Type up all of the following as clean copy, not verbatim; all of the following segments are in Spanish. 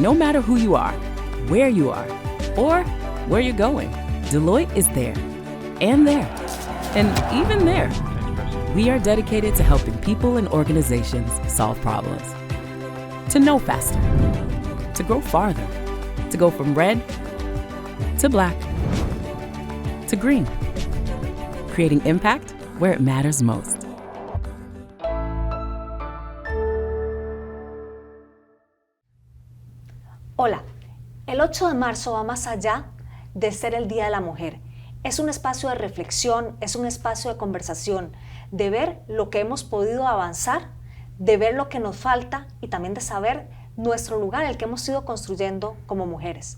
No matter who you are, where you are, or where you're going, Deloitte is there. And there. And even there. We are dedicated to helping people and organizations solve problems. To know faster. To grow farther. To go from red to black to green. Creating impact where it matters most. Hola, el 8 de marzo va más allá de ser el Día de la Mujer. Es un espacio de reflexión, es un espacio de conversación, de ver lo que hemos podido avanzar, de ver lo que nos falta y también de saber nuestro lugar, el que hemos ido construyendo como mujeres.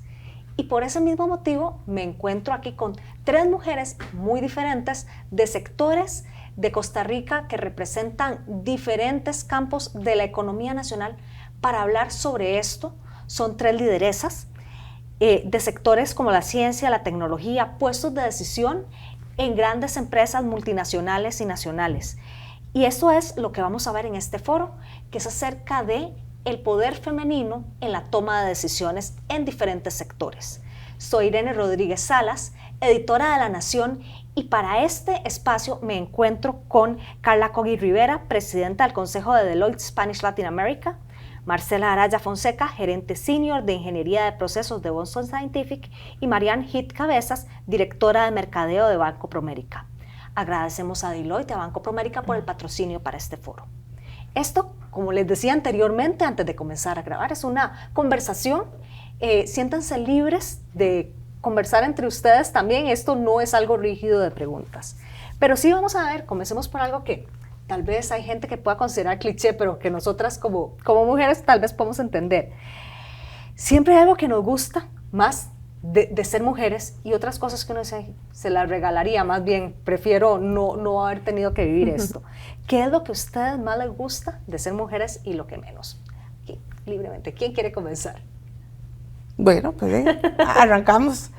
Y por ese mismo motivo me encuentro aquí con 3 mujeres muy diferentes de sectores de Costa Rica que representan diferentes campos de la economía nacional para hablar sobre esto. Son 3 lideresas de sectores como la ciencia, la tecnología, puestos de decisión en grandes empresas multinacionales y nacionales. Y esto es lo que vamos a ver en este foro, que es acerca de el poder femenino en la toma de decisiones en diferentes sectores. Soy Irene Rodríguez Salas, editora de La Nación, y para este espacio me encuentro con Carla Cogui Rivera, presidenta del Consejo de Deloitte Spanish Latin America, Marcela Araya Fonseca, gerente senior de Ingeniería de Procesos de Boston Scientific, y Marianne Hit Cabezas, directora de Mercadeo de Banco Promérica. Agradecemos a Deloitte y a Banco Promérica por el patrocinio para este foro. Esto, como les decía anteriormente, antes de comenzar a grabar, es una conversación. Siéntanse libres de conversar entre ustedes también. Esto no es algo rígido de preguntas. Pero sí vamos a ver, comencemos por algo que tal vez hay gente que pueda considerar cliché, pero que nosotras como mujeres tal vez podemos entender. Siempre hay algo que nos gusta más de ser mujeres y otras cosas que uno se las regalaría, más bien prefiero no haber tenido que vivir esto. ¿Qué es lo que a ustedes más les gusta de ser mujeres y lo que menos? Aquí, libremente, ¿quién quiere comenzar? Bueno, pues arrancamos.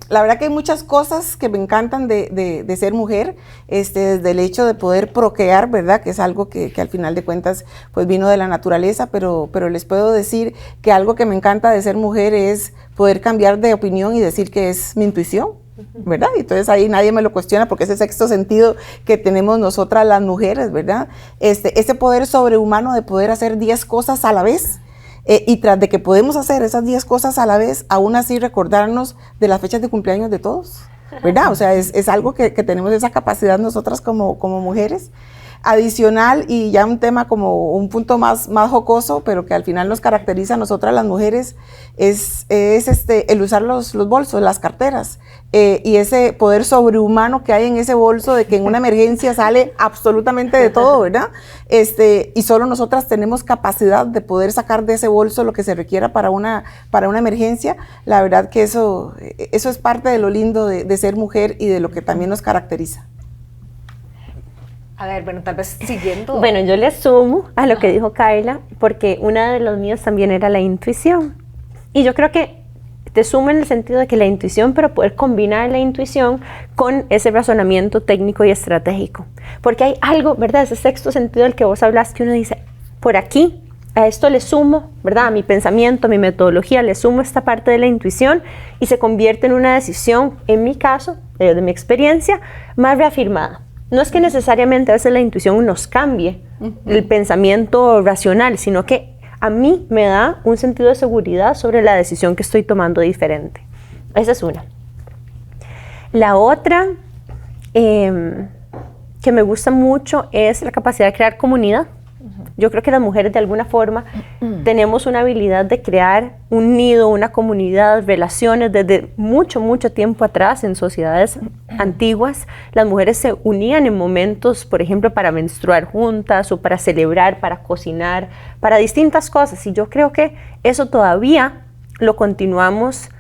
La verdad que hay muchas cosas que me encantan de ser mujer, desde el hecho de poder procrear, ¿verdad? Que es algo que al final de cuentas pues vino de la naturaleza, pero les puedo decir que algo que me encanta de ser mujer es poder cambiar de opinión y decir que es mi intuición, ¿verdad? Y entonces ahí nadie me lo cuestiona porque ese sexto sentido que tenemos nosotras las mujeres, ¿verdad? Ese poder sobrehumano de poder hacer 10 cosas a la vez. Y tras de que podemos hacer esas 10 cosas a la vez, aún así recordarnos de las fechas de cumpleaños de todos, ¿verdad? O sea, es algo que tenemos esa capacidad nosotras como mujeres. Adicional, y ya un tema como un punto más jocoso, pero que al final nos caracteriza a nosotras las mujeres, es el usar los bolsos, las carteras, y ese poder sobrehumano que hay en ese bolso, de que en una emergencia sale absolutamente de todo, ¿verdad? Y solo nosotras tenemos capacidad de poder sacar de ese bolso lo que se requiera para una emergencia. La verdad que eso es parte de lo lindo de ser mujer y de lo que también nos caracteriza. A ver, bueno, tal vez siguiendo. Bueno, yo le sumo a lo que dijo Carla, porque una de los míos también era la intuición. Y yo creo que te sumo en el sentido de que la intuición, pero poder combinar la intuición con ese razonamiento técnico y estratégico. Porque hay algo, ¿verdad? Ese sexto sentido del que vos hablas, que uno dice, por aquí, a esto le sumo, ¿verdad? A mi pensamiento, a mi metodología, le sumo esta parte de la intuición y se convierte en una decisión, en mi caso, de mi experiencia, más reafirmada. No es que necesariamente a veces la intuición nos cambie el pensamiento racional, sino que a mí me da un sentido de seguridad sobre la decisión que estoy tomando diferente. Esa es una. La otra que me gusta mucho es la capacidad de crear comunidad. Yo creo que las mujeres de alguna forma tenemos una habilidad de crear un nido, una comunidad, relaciones. Desde mucho tiempo atrás, en sociedades antiguas, las mujeres se unían en momentos, por ejemplo, para menstruar juntas o para celebrar, para cocinar, para distintas cosas. Y yo creo que eso todavía lo continuamos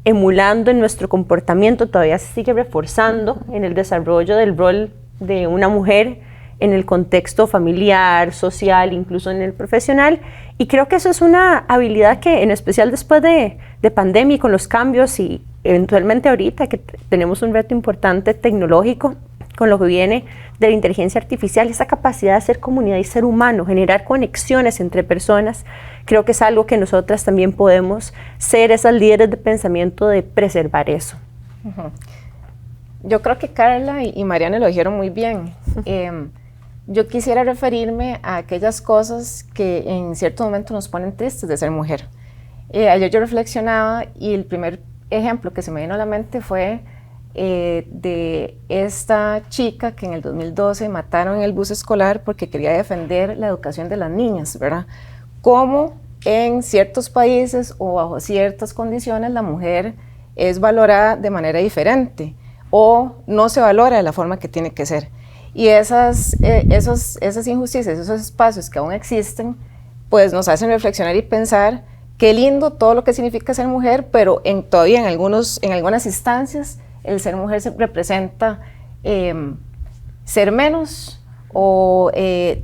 emulando en nuestro comportamiento, todavía se sigue reforzando en el desarrollo del rol de una mujer en el contexto familiar, social, incluso en el profesional. Y creo que eso es una habilidad que, en especial después de pandemia y con los cambios y eventualmente ahorita que tenemos un reto importante tecnológico, con lo que viene de la inteligencia artificial, esa capacidad de hacer comunidad y ser humano, generar conexiones entre personas, creo que es algo que nosotras también podemos ser esas líderes de pensamiento de preservar eso. Yo creo que Carla y Mariana lo dijeron muy bien. Yo quisiera referirme a aquellas cosas que en cierto momento nos ponen tristes de ser mujer. Ayer yo reflexionaba y el primer ejemplo que se me vino a la mente fue de esta chica que en el 2012 mataron en el bus escolar porque quería defender la educación de las niñas, ¿verdad? Cómo en ciertos países o bajo ciertas condiciones la mujer es valorada de manera diferente o no se valora de la forma que tiene que ser. Y esas injusticias, esos espacios que aún existen, pues nos hacen reflexionar y pensar qué lindo todo lo que significa ser mujer, pero todavía en algunas instancias el ser mujer representa ser menos o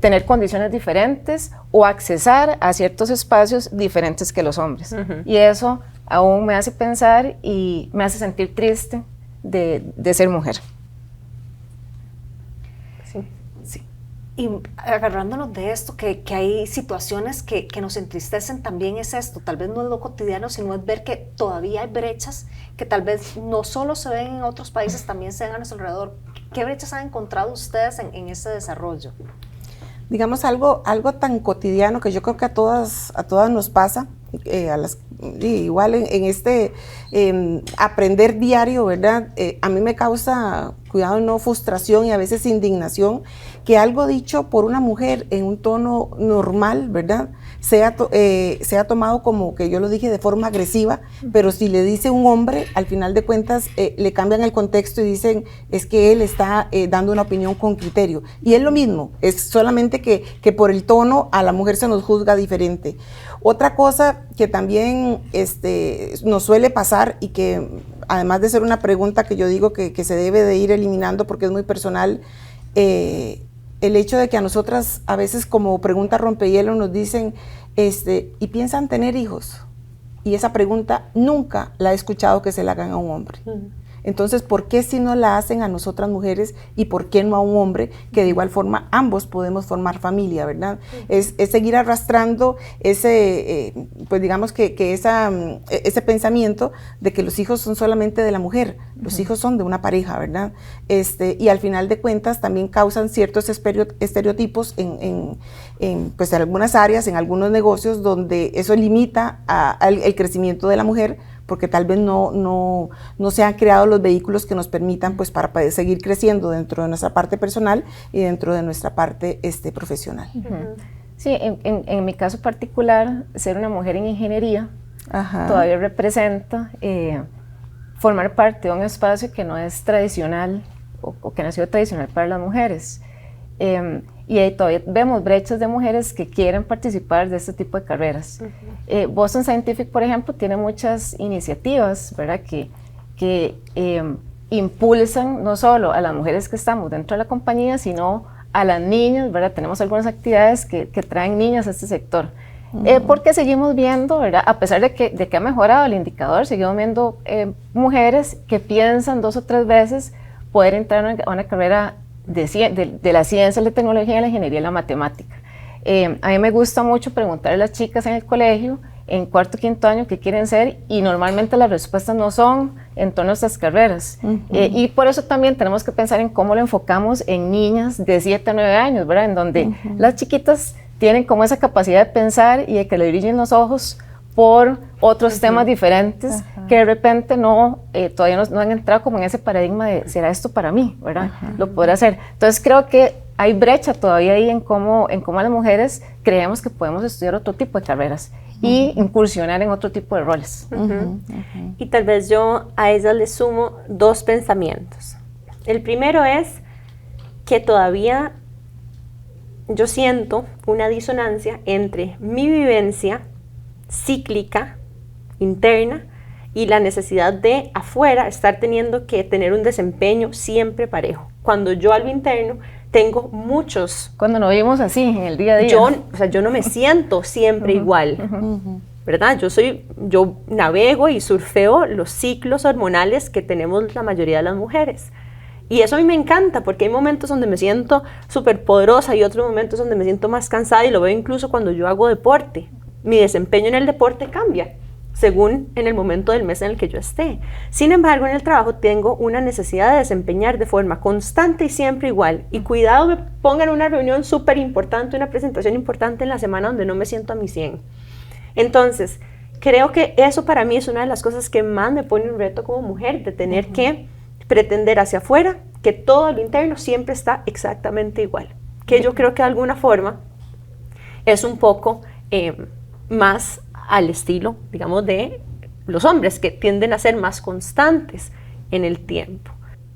tener condiciones diferentes o accesar a ciertos espacios diferentes que los hombres. Y eso aún me hace pensar y me hace sentir triste de ser mujer. Y agarrándonos de esto, que hay situaciones que nos entristecen, también es esto, tal vez no es lo cotidiano, sino es ver que todavía hay brechas que tal vez no solo se ven en otros países, también se ven a nuestro alrededor. ¿Qué brechas han encontrado ustedes en este desarrollo? Digamos algo tan cotidiano que yo creo que a todas nos pasa, igual en este aprender diario, ¿verdad? A mí me causa, cuidado, no frustración y a veces indignación, que algo dicho por una mujer en un tono normal, ¿verdad?, sea tomado como que yo lo dije de forma agresiva, pero si le dice un hombre, al final de cuentas le cambian el contexto y dicen es que él está dando una opinión con criterio. Y es lo mismo, es solamente que por el tono a la mujer se nos juzga diferente. Otra cosa que también nos suele pasar y que además de ser una pregunta que yo digo que se debe de ir eliminando porque es muy personal, el hecho de que a nosotras a veces como pregunta rompehielo nos dicen, ¿y piensan tener hijos? Y esa pregunta nunca la he escuchado que se la hagan a un hombre. Entonces, ¿por qué si no la hacen a nosotras mujeres y por qué no a un hombre? Que de igual forma ambos podemos formar familia, ¿verdad? Es seguir arrastrando pues digamos que ese pensamiento de que los hijos son solamente de la mujer, los hijos son de una pareja, ¿verdad? Y al final de cuentas también causan ciertos estereotipos en pues en algunas áreas, en algunos negocios, donde eso limita el crecimiento de la mujer, porque tal vez no se han creado los vehículos que nos permitan pues para seguir creciendo dentro de nuestra parte personal y dentro de nuestra parte profesional. Sí, en mi caso particular, ser una mujer en ingeniería todavía representa formar parte de un espacio que no es tradicional o que no ha sido tradicional para las mujeres. Y ahí todavía vemos brechas de mujeres que quieren participar de este tipo de carreras. Boston Scientific, por ejemplo, tiene muchas iniciativas, ¿verdad?, que impulsan no solo a las mujeres que estamos dentro de la compañía, sino a las niñas, ¿verdad? Tenemos algunas actividades que traen niñas a este sector. Porque seguimos viendo, ¿verdad?, a pesar de que ha mejorado el indicador, seguimos viendo mujeres que piensan 2 o 3 veces poder entrar a una carrera de la ciencia, la tecnología, la ingeniería y la matemática. A mí me gusta mucho preguntar a las chicas en el colegio, en 4º o 5º año, qué quieren ser, y normalmente las respuestas no son en torno a estas carreras. Y por eso también tenemos que pensar en cómo lo enfocamos en niñas de 7 a 9 años, ¿verdad?, en donde las chiquitas tienen como esa capacidad de pensar y de que le brillen los ojos por otros temas diferentes que de repente todavía no han entrado como en ese paradigma de ¿será esto para mí? ¿Verdad? Lo podré hacer. Entonces creo que hay brecha todavía ahí en cómo las mujeres creemos que podemos estudiar otro tipo de carreras y incursionar en otro tipo de roles. Y tal vez yo a ellas les sumo 2 pensamientos. El primero es que todavía yo siento una disonancia entre mi vivencia cíclica, interna, y la necesidad de afuera estar teniendo que tener un desempeño siempre parejo. Cuando yo a lo interno tengo muchos... Cuando nos vivimos así, en el día a día. Yo no me siento siempre igual, ¿verdad? Yo navego y surfeo los ciclos hormonales que tenemos la mayoría de las mujeres. Y eso a mí me encanta, porque hay momentos donde me siento súper poderosa y otros momentos donde me siento más cansada, y lo veo incluso cuando yo hago deporte. Mi desempeño en el deporte cambia según en el momento del mes en el que yo esté. Sin embargo, en el trabajo tengo una necesidad de desempeñar de forma constante y siempre igual. Y cuidado me pongan una reunión súper importante, una presentación importante en la semana donde no me siento a mi 100. Entonces, creo que eso para mí es una de las cosas que más me pone un reto como mujer, de tener que pretender hacia afuera que todo lo interno siempre está exactamente igual. Que yo creo que de alguna forma es un poco más al estilo, digamos, de los hombres, que tienden a ser más constantes en el tiempo.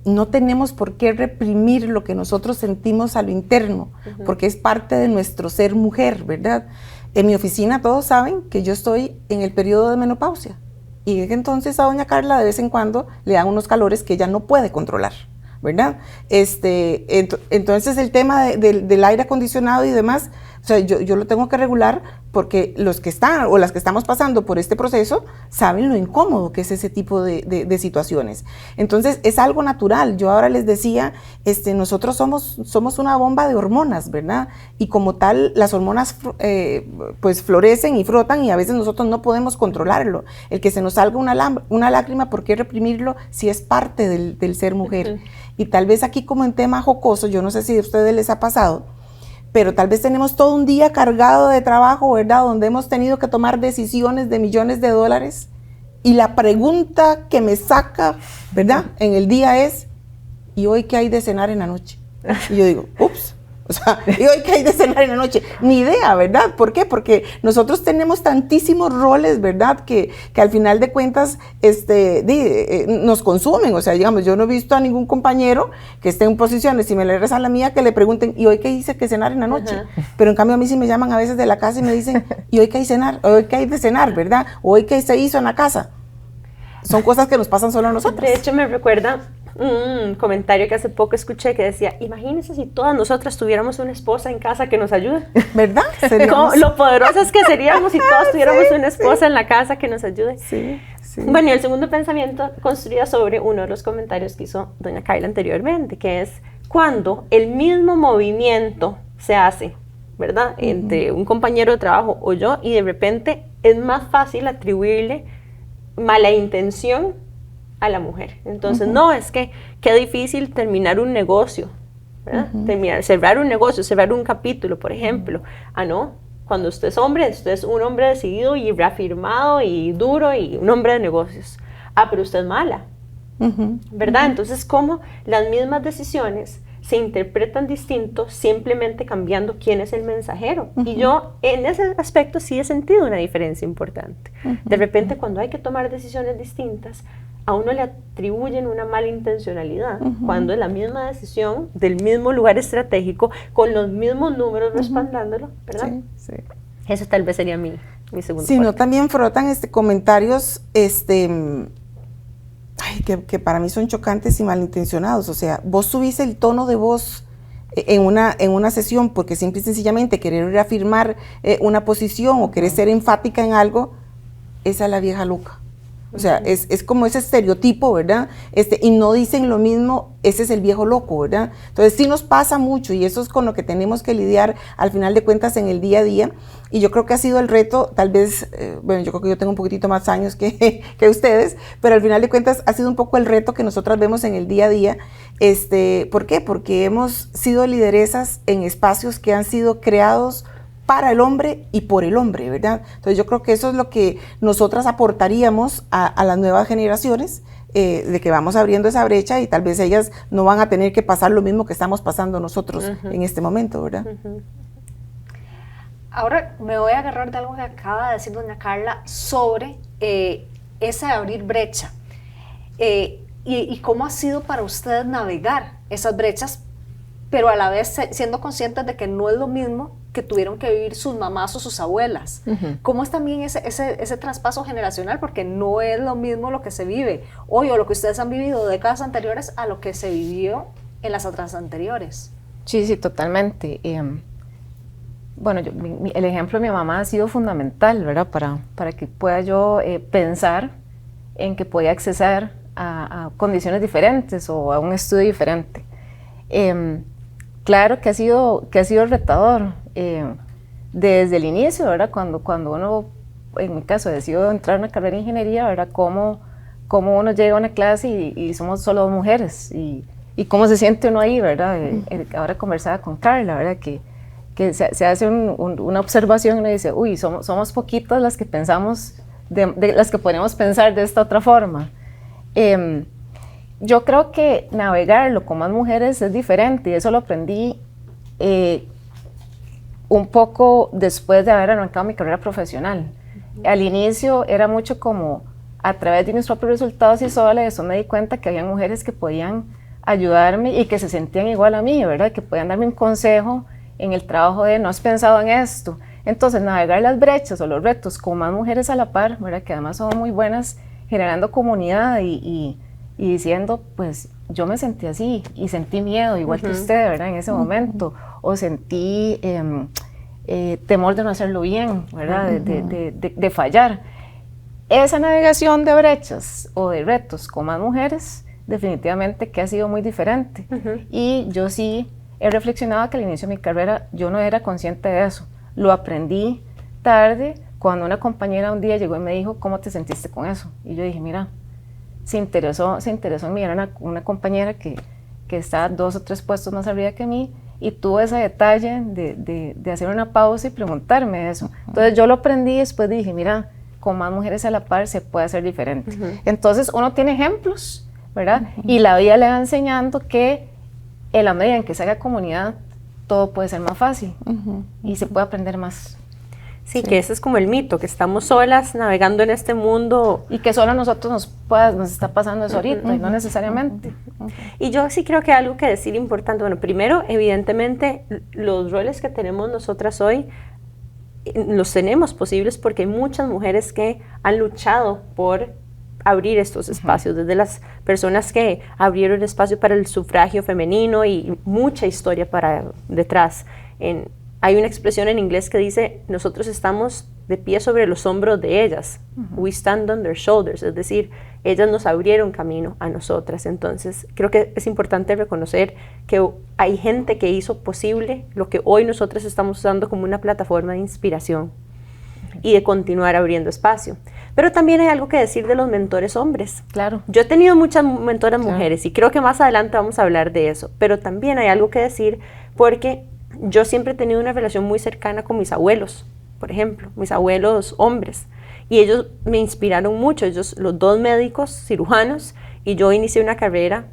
No tenemos por qué reprimir lo que nosotros sentimos a lo interno, porque es parte de nuestro ser mujer, ¿verdad? En mi oficina todos saben que yo estoy en el periodo de menopausia, y entonces a doña Carla de vez en cuando le dan unos calores que ella no puede controlar, ¿verdad? Entonces el tema del aire acondicionado y demás, o sea, yo lo tengo que regular, porque los que están o las que estamos pasando por este proceso saben lo incómodo que es ese tipo de situaciones. Entonces es algo natural. Yo ahora les decía, nosotros somos una bomba de hormonas, ¿verdad? Y como tal, las hormonas pues florecen y frotan, y a veces nosotros no podemos controlarlo. El que se nos salga una lágrima, ¿por qué reprimirlo si es parte del ser mujer? Y tal vez aquí, como en tema jocoso, yo no sé si a ustedes les ha pasado, pero tal vez tenemos todo un día cargado de trabajo, ¿verdad? Donde hemos tenido que tomar decisiones de millones de dólares, y la pregunta que me saca, ¿verdad?, en el día es, ¿y hoy qué hay de cenar en la noche? Y yo digo, ups. O sea, ¿y hoy qué hay de cenar en la noche? Ni idea, ¿verdad? ¿Por qué? Porque nosotros tenemos tantísimos roles, ¿verdad? Que al final de cuentas nos consumen. O sea, digamos, yo no he visto a ningún compañero que esté en posiciones similares a la mía que le pregunten, ¿y hoy qué hice que cenar en la noche? Pero en cambio a mí sí me llaman a veces de la casa y me dicen, ¿y hoy qué hay cenar? ¿Hoy qué hay de cenar, verdad? ¿O hoy qué se hizo en la casa? Son cosas que nos pasan solo a nosotros. De hecho, me recuerda un comentario que hace poco escuché que decía, imagínense si todas nosotras tuviéramos una esposa en casa que nos ayude. ¿Verdad? Lo poderosas que seríamos si todas tuviéramos una esposa en la casa que nos ayude. Sí, sí. Bueno, y el segundo pensamiento construía sobre uno de los comentarios que hizo doña Carla anteriormente, que es cuando el mismo movimiento se hace, ¿verdad?, entre un compañero de trabajo o yo, y de repente es más fácil atribuirle mala intención a la mujer. Entonces, no, es que qué difícil terminar un negocio, ¿verdad? Cerrar un negocio, cerrar un capítulo, por ejemplo. Ah, no, cuando usted es hombre, usted es un hombre decidido y reafirmado y duro y un hombre de negocios. Ah, pero usted es mala, ¿verdad? Entonces, ¿cómo las mismas decisiones se interpretan distinto simplemente cambiando quién es el mensajero? Y yo en ese aspecto sí he sentido una diferencia importante. De repente, cuando hay que tomar decisiones distintas, a uno le atribuyen una mala intencionalidad, cuando es la misma decisión del mismo lugar estratégico, con los mismos números respaldándolo, ¿verdad? Sí. Eso tal vez sería mi segundo Sí, parte. no, también frotan comentarios que para mí son chocantes y malintencionados. O sea, vos subís el tono de voz en una sesión porque simple y sencillamente querer reafirmar una posición o querer ser enfática en algo. Esa es la vieja loca. O sea, es como ese estereotipo, ¿verdad? Y no dicen lo mismo, ese es el viejo loco, ¿verdad? Entonces sí nos pasa mucho, y eso es con lo que tenemos que lidiar al final de cuentas en el día a día. Y yo creo que ha sido el reto, tal vez, bueno, yo creo que yo tengo un poquitito más años que ustedes, pero al final de cuentas ha sido un poco el reto que nosotras vemos en el día a día. ¿Por qué? Porque hemos sido lideresas en espacios que han sido creados para el hombre y por el hombre, ¿verdad? Entonces yo creo que eso es lo que nosotras aportaríamos a las nuevas generaciones, de que vamos abriendo esa brecha y tal vez ellas no van a tener que pasar lo mismo que estamos pasando nosotros en este momento, ¿verdad? Ahora me voy a agarrar de algo que acaba de decir doña Carla sobre ese abrir brecha y cómo ha sido para ustedes navegar esas brechas, pero a la vez siendo conscientes de que no es lo mismo que tuvieron que vivir sus mamás o sus abuelas. ¿Cómo es también ese traspaso generacional? Porque no es lo mismo lo que se vive hoy o lo que ustedes han vivido décadas anteriores a lo que se vivió en las otras anteriores. Sí, totalmente. Bueno, el ejemplo de mi mamá ha sido fundamental, ¿verdad? Para que pueda yo pensar en que podía accesar a condiciones diferentes o a un estudio diferente. Claro que ha sido retador desde el inicio, ¿verdad? Cuando uno, en mi caso, decidió entrar a una carrera de ingeniería, ¿verdad? Cómo uno llega a una clase y somos solo 2 mujeres y cómo se siente uno ahí, ¿verdad? Ahora conversaba con Carla, ¿verdad? Que se hace una observación y uno dice, uy, somos poquitas las que pensamos, de las que podemos pensar de esta otra forma. Yo creo que navegarlo con más mujeres es diferente y eso lo aprendí un poco después de haber arrancado mi carrera profesional. Al inicio era mucho como a través de mis propios resultados y sola, eso me di cuenta que había mujeres que podían ayudarme y que se sentían igual a mí, ¿verdad? Que podían darme un consejo en el trabajo de no has pensado en esto. Entonces, navegar las brechas o los retos con más mujeres a la par, ¿verdad? Que además son muy buenas generando comunidad y diciendo, pues yo me sentí así y sentí miedo, igual que usted, ¿verdad? En ese momento, o sentí temor de no hacerlo bien, ¿verdad? De fallar. Esa navegación de brechas o de retos con más mujeres, definitivamente que ha sido muy diferente. Y yo sí he reflexionado que al inicio de mi carrera yo no era consciente de eso. Lo aprendí tarde cuando una compañera un día llegó y me dijo, ¿cómo te sentiste con eso? Y yo dije, mira, se interesó en mí. Era una compañera que está 2 o 3 puestos más arriba que mí y tuvo ese detalle de hacer una pausa y preguntarme eso. Entonces yo lo aprendí y después dije, mira, con más mujeres a la par se puede hacer diferente. Entonces uno tiene ejemplos, ¿verdad? Y la vida le va enseñando que en la medida en que se haga comunidad, todo puede ser más fácil y se puede aprender más. Sí, que ese es como el mito, que estamos solas navegando en este mundo. Y que solo a nosotros nos está pasando eso ahorita, y no necesariamente. Y yo sí creo que hay algo que decir importante. Bueno, primero, evidentemente, los roles que tenemos nosotras hoy, los tenemos posibles porque hay muchas mujeres que han luchado por abrir estos espacios, desde las personas que abrieron espacio para el sufragio femenino y mucha historia para detrás. Hay una expresión en inglés que dice, nosotros estamos de pie sobre los hombros de ellas. We stand on their shoulders, es decir, ellas nos abrieron camino a nosotras. Entonces, creo que es importante reconocer que hay gente que hizo posible lo que hoy nosotras estamos usando como una plataforma de inspiración y de continuar abriendo espacio. Pero también hay algo que decir de los mentores hombres. Claro. Yo he tenido muchas mentoras mujeres y creo que más adelante vamos a hablar de eso, pero también hay algo que decir porque yo siempre he tenido una relación muy cercana con mis abuelos, por ejemplo, mis abuelos hombres, y ellos me inspiraron mucho, ellos los 2 médicos cirujanos, y yo inicié una carrera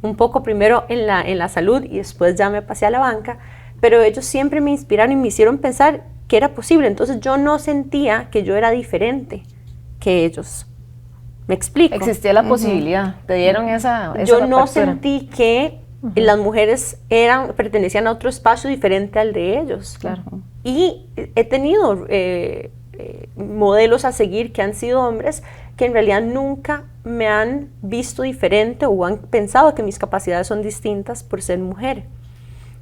un poco primero en la salud y después ya me pasé a la banca, pero ellos siempre me inspiraron y me hicieron pensar que era posible. Entonces yo no sentía que yo era diferente que ellos. ¿Me explico? Existía la posibilidad, te dieron esa yo no apertura. sentí que las mujeres pertenecían a otro espacio diferente al de ellos. Claro. Y he tenido modelos a seguir que han sido hombres que en realidad nunca me han visto diferente o han pensado que mis capacidades son distintas por ser mujer.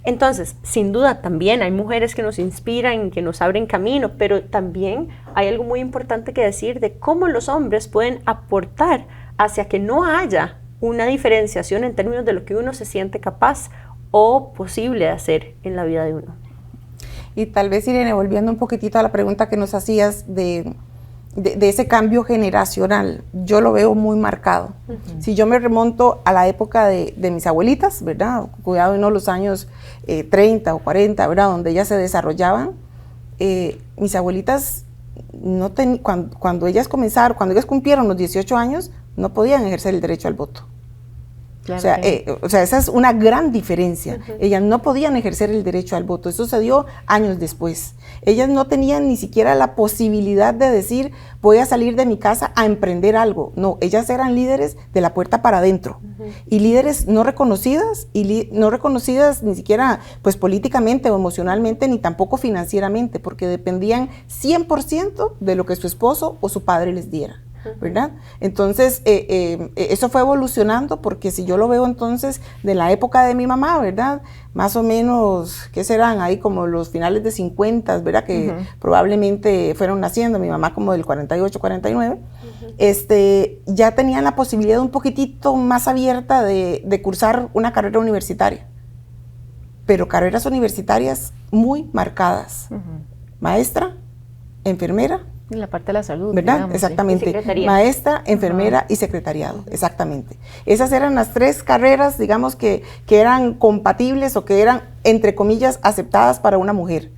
Entonces, sin duda también hay mujeres que nos inspiran, que nos abren camino, pero también hay algo muy importante que decir de cómo los hombres pueden aportar hacia que no haya una diferenciación en términos de lo que uno se siente capaz o posible de hacer en la vida de uno. Y tal vez, Irene, volviendo un poquitito a la pregunta que nos hacías de ese cambio generacional, yo lo veo muy marcado. Si yo me remonto a la época de mis abuelitas, ¿verdad? Cuidado, no los años 30 o 40, ¿verdad? Donde ellas se desarrollaban, mis abuelitas, cuando ellas comenzaron, cuando ellas cumplieron los 18 años, no podían ejercer el derecho al voto. Claro, o sea, esa es una gran diferencia. Ellas no podían ejercer el derecho al voto. Eso se dio años después. Ellas no tenían ni siquiera la posibilidad de decir, voy a salir de mi casa a emprender algo. No, ellas eran líderes de la puerta para adentro. Y líderes no reconocidas, no reconocidas ni siquiera pues políticamente o emocionalmente, ni tampoco financieramente, porque dependían 100% de lo que su esposo o su padre les diera, ¿verdad? Entonces, eso fue evolucionando, porque si yo lo veo entonces de la época de mi mamá, ¿verdad? Más o menos, ¿qué serán? Ahí como los finales de 50, ¿verdad? Que probablemente fueron naciendo, mi mamá como del 48, 49. ya tenían la posibilidad un poquitito más abierta de cursar una carrera universitaria, pero carreras universitarias muy marcadas. Maestra, enfermera. Y la parte de la salud, ¿verdad? Digamos, Exactamente. Maestra, enfermera y secretariado, exactamente. Esas eran las 3 carreras, digamos, que eran compatibles o que eran, entre comillas, aceptadas para una mujer.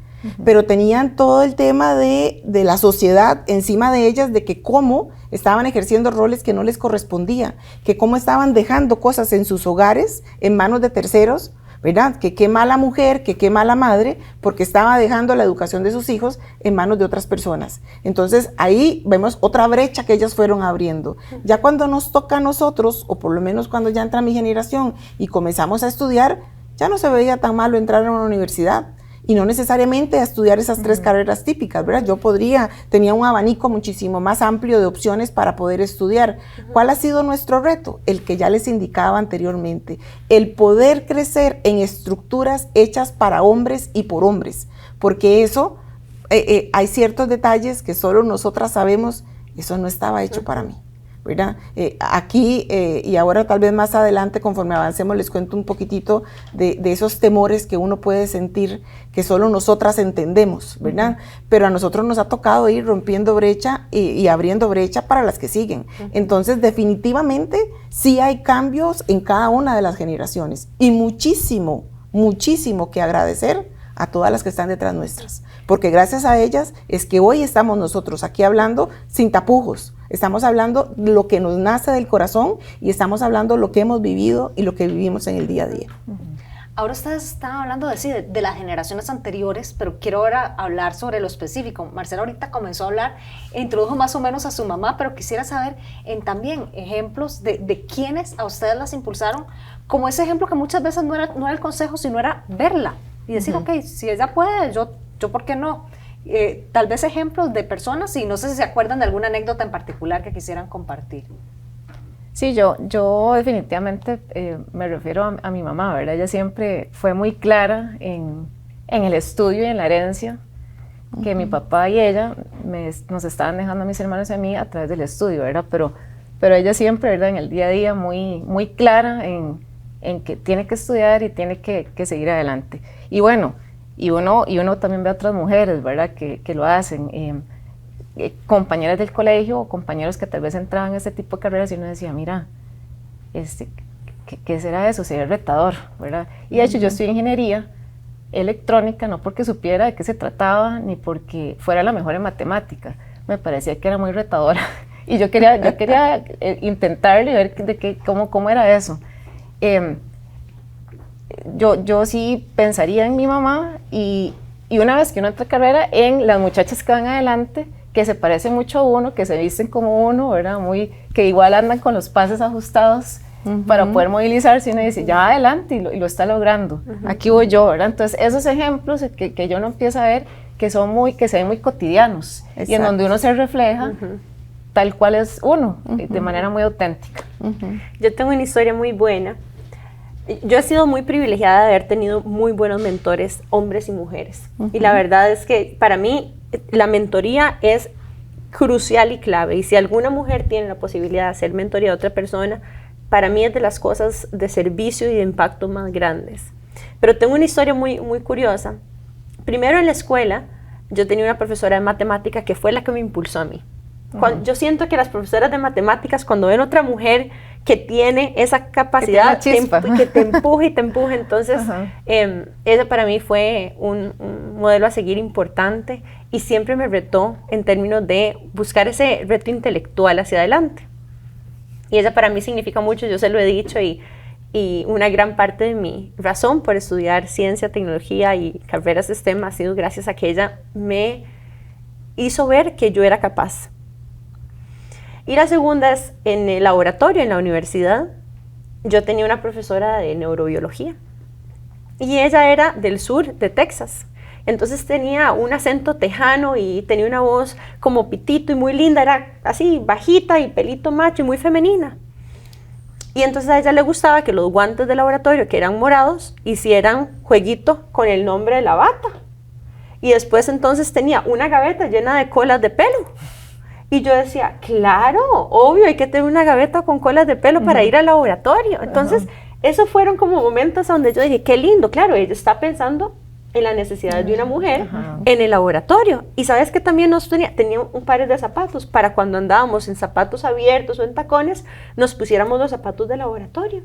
Pero tenían todo el tema de la sociedad encima de ellas, de que cómo estaban ejerciendo roles que no les correspondían, que cómo estaban dejando cosas en sus hogares en manos de terceros, ¿verdad? Que qué mala mujer, que qué mala madre, porque estaba dejando la educación de sus hijos en manos de otras personas. Entonces ahí vemos otra brecha que ellas fueron abriendo. Ya cuando nos toca a nosotros, o por lo menos cuando ya entra mi generación y comenzamos a estudiar, ya no se veía tan malo entrar a una universidad. Y no necesariamente a estudiar esas 3 carreras típicas, ¿verdad? Yo tenía un abanico muchísimo más amplio de opciones para poder estudiar. ¿Cuál ha sido nuestro reto? El que ya les indicaba anteriormente, el poder crecer en estructuras hechas para hombres y por hombres, porque eso, hay ciertos detalles que solo nosotras sabemos, eso no estaba hecho para mí, ¿verdad? Aquí, y ahora tal vez más adelante, conforme avancemos, les cuento un poquitito de esos temores que uno puede sentir, que solo nosotras entendemos, ¿verdad? Pero a nosotros nos ha tocado ir rompiendo brecha y abriendo brecha para las que siguen. Entonces, definitivamente, sí hay cambios en cada una de las generaciones, y muchísimo, muchísimo que agradecer a todas las que están detrás nuestras, porque gracias a ellas es que hoy estamos nosotros aquí hablando sin tapujos. Estamos hablando lo que nos nace del corazón y estamos hablando lo que hemos vivido y lo que vivimos en el día a día. Ahora ustedes están hablando de las generaciones anteriores, pero quiero ahora hablar sobre lo específico. Marcela ahorita comenzó a hablar, introdujo más o menos a su mamá, pero quisiera saber también ejemplos de quiénes a ustedes las impulsaron, como ese ejemplo que muchas veces no era el consejo, sino era verla y decir, ok, si ella puede, yo ¿por qué no? Tal vez ejemplos de personas, y no sé si se acuerdan de alguna anécdota en particular que quisieran compartir. Sí, yo definitivamente me refiero a mi mamá, ¿verdad? Ella siempre fue muy clara en el estudio y en la herencia, que mi papá y ella nos estaban dejando a mis hermanos y a mí a través del estudio, ¿verdad? Pero ella siempre, ¿verdad? En el día a día muy, muy clara en que tiene que estudiar y tiene que seguir adelante. Y bueno, y uno también ve a otras mujeres, ¿verdad? Que lo hacen. Compañeras del colegio o compañeros que tal vez entraban en ese tipo de carreras y uno decía, mira, ¿qué será eso? Sería retador, ¿verdad? Y de hecho yo estudié ingeniería electrónica, no porque supiera de qué se trataba, ni porque fuera la mejor en matemática. Me parecía que era muy retadora. Y yo quería intentarlo y ver cómo era eso. Yo sí pensaría en mi mamá y una vez que uno entra a carrera, en las muchachas que van adelante, que se parecen mucho a uno, que se visten como uno, ¿verdad? Que igual andan con los pases ajustados para poder movilizarse, y uno dice, ya va adelante y lo está logrando. Aquí voy yo, ¿verdad? Entonces, esos ejemplos que yo no empiezo a ver, que se ven muy cotidianos. Exacto. Y en donde uno se refleja tal cual es uno, de manera muy auténtica. Yo tengo una historia muy buena. Yo he sido muy privilegiada de haber tenido muy buenos mentores, hombres y mujeres. Y la verdad es que para mí la mentoría es crucial y clave. Y si alguna mujer tiene la posibilidad de hacer mentoría a otra persona, para mí es de las cosas de servicio y de impacto más grandes. Pero tengo una historia muy, muy curiosa. Primero en la escuela, yo tenía una profesora de matemática que fue la que me impulsó a mí. Yo siento que las profesoras de matemáticas, cuando ven otra mujer que tiene esa capacidad, que te empuje y te empuje, entonces esa para mí fue un modelo a seguir importante, y siempre me retó en términos de buscar ese reto intelectual hacia adelante. Y ella para mí significa mucho, yo se lo he dicho, y una gran parte de mi razón por estudiar ciencia, tecnología y carreras de STEM ha sido gracias a que ella me hizo ver que yo era capaz. Y la segunda es en el laboratorio, en la universidad. Yo tenía una profesora de neurobiología y ella era del sur de Texas. Entonces tenía un acento tejano y tenía una voz como pitito y muy linda, era así bajita y pelito macho y muy femenina. Y entonces a ella le gustaba que los guantes de laboratorio, que eran morados, hicieran jueguito con el nombre de la bata. Y después entonces tenía una gaveta llena de colas de pelo. Y yo decía, claro, obvio, hay que tener una gaveta con colas de pelo para ir al laboratorio. Entonces, esos fueron como momentos donde yo dije, qué lindo, claro, ella está pensando en la necesidad de una mujer en el laboratorio. Y sabes que también tenía un par de zapatos para cuando andábamos en zapatos abiertos o en tacones, nos pusiéramos los zapatos de laboratorio.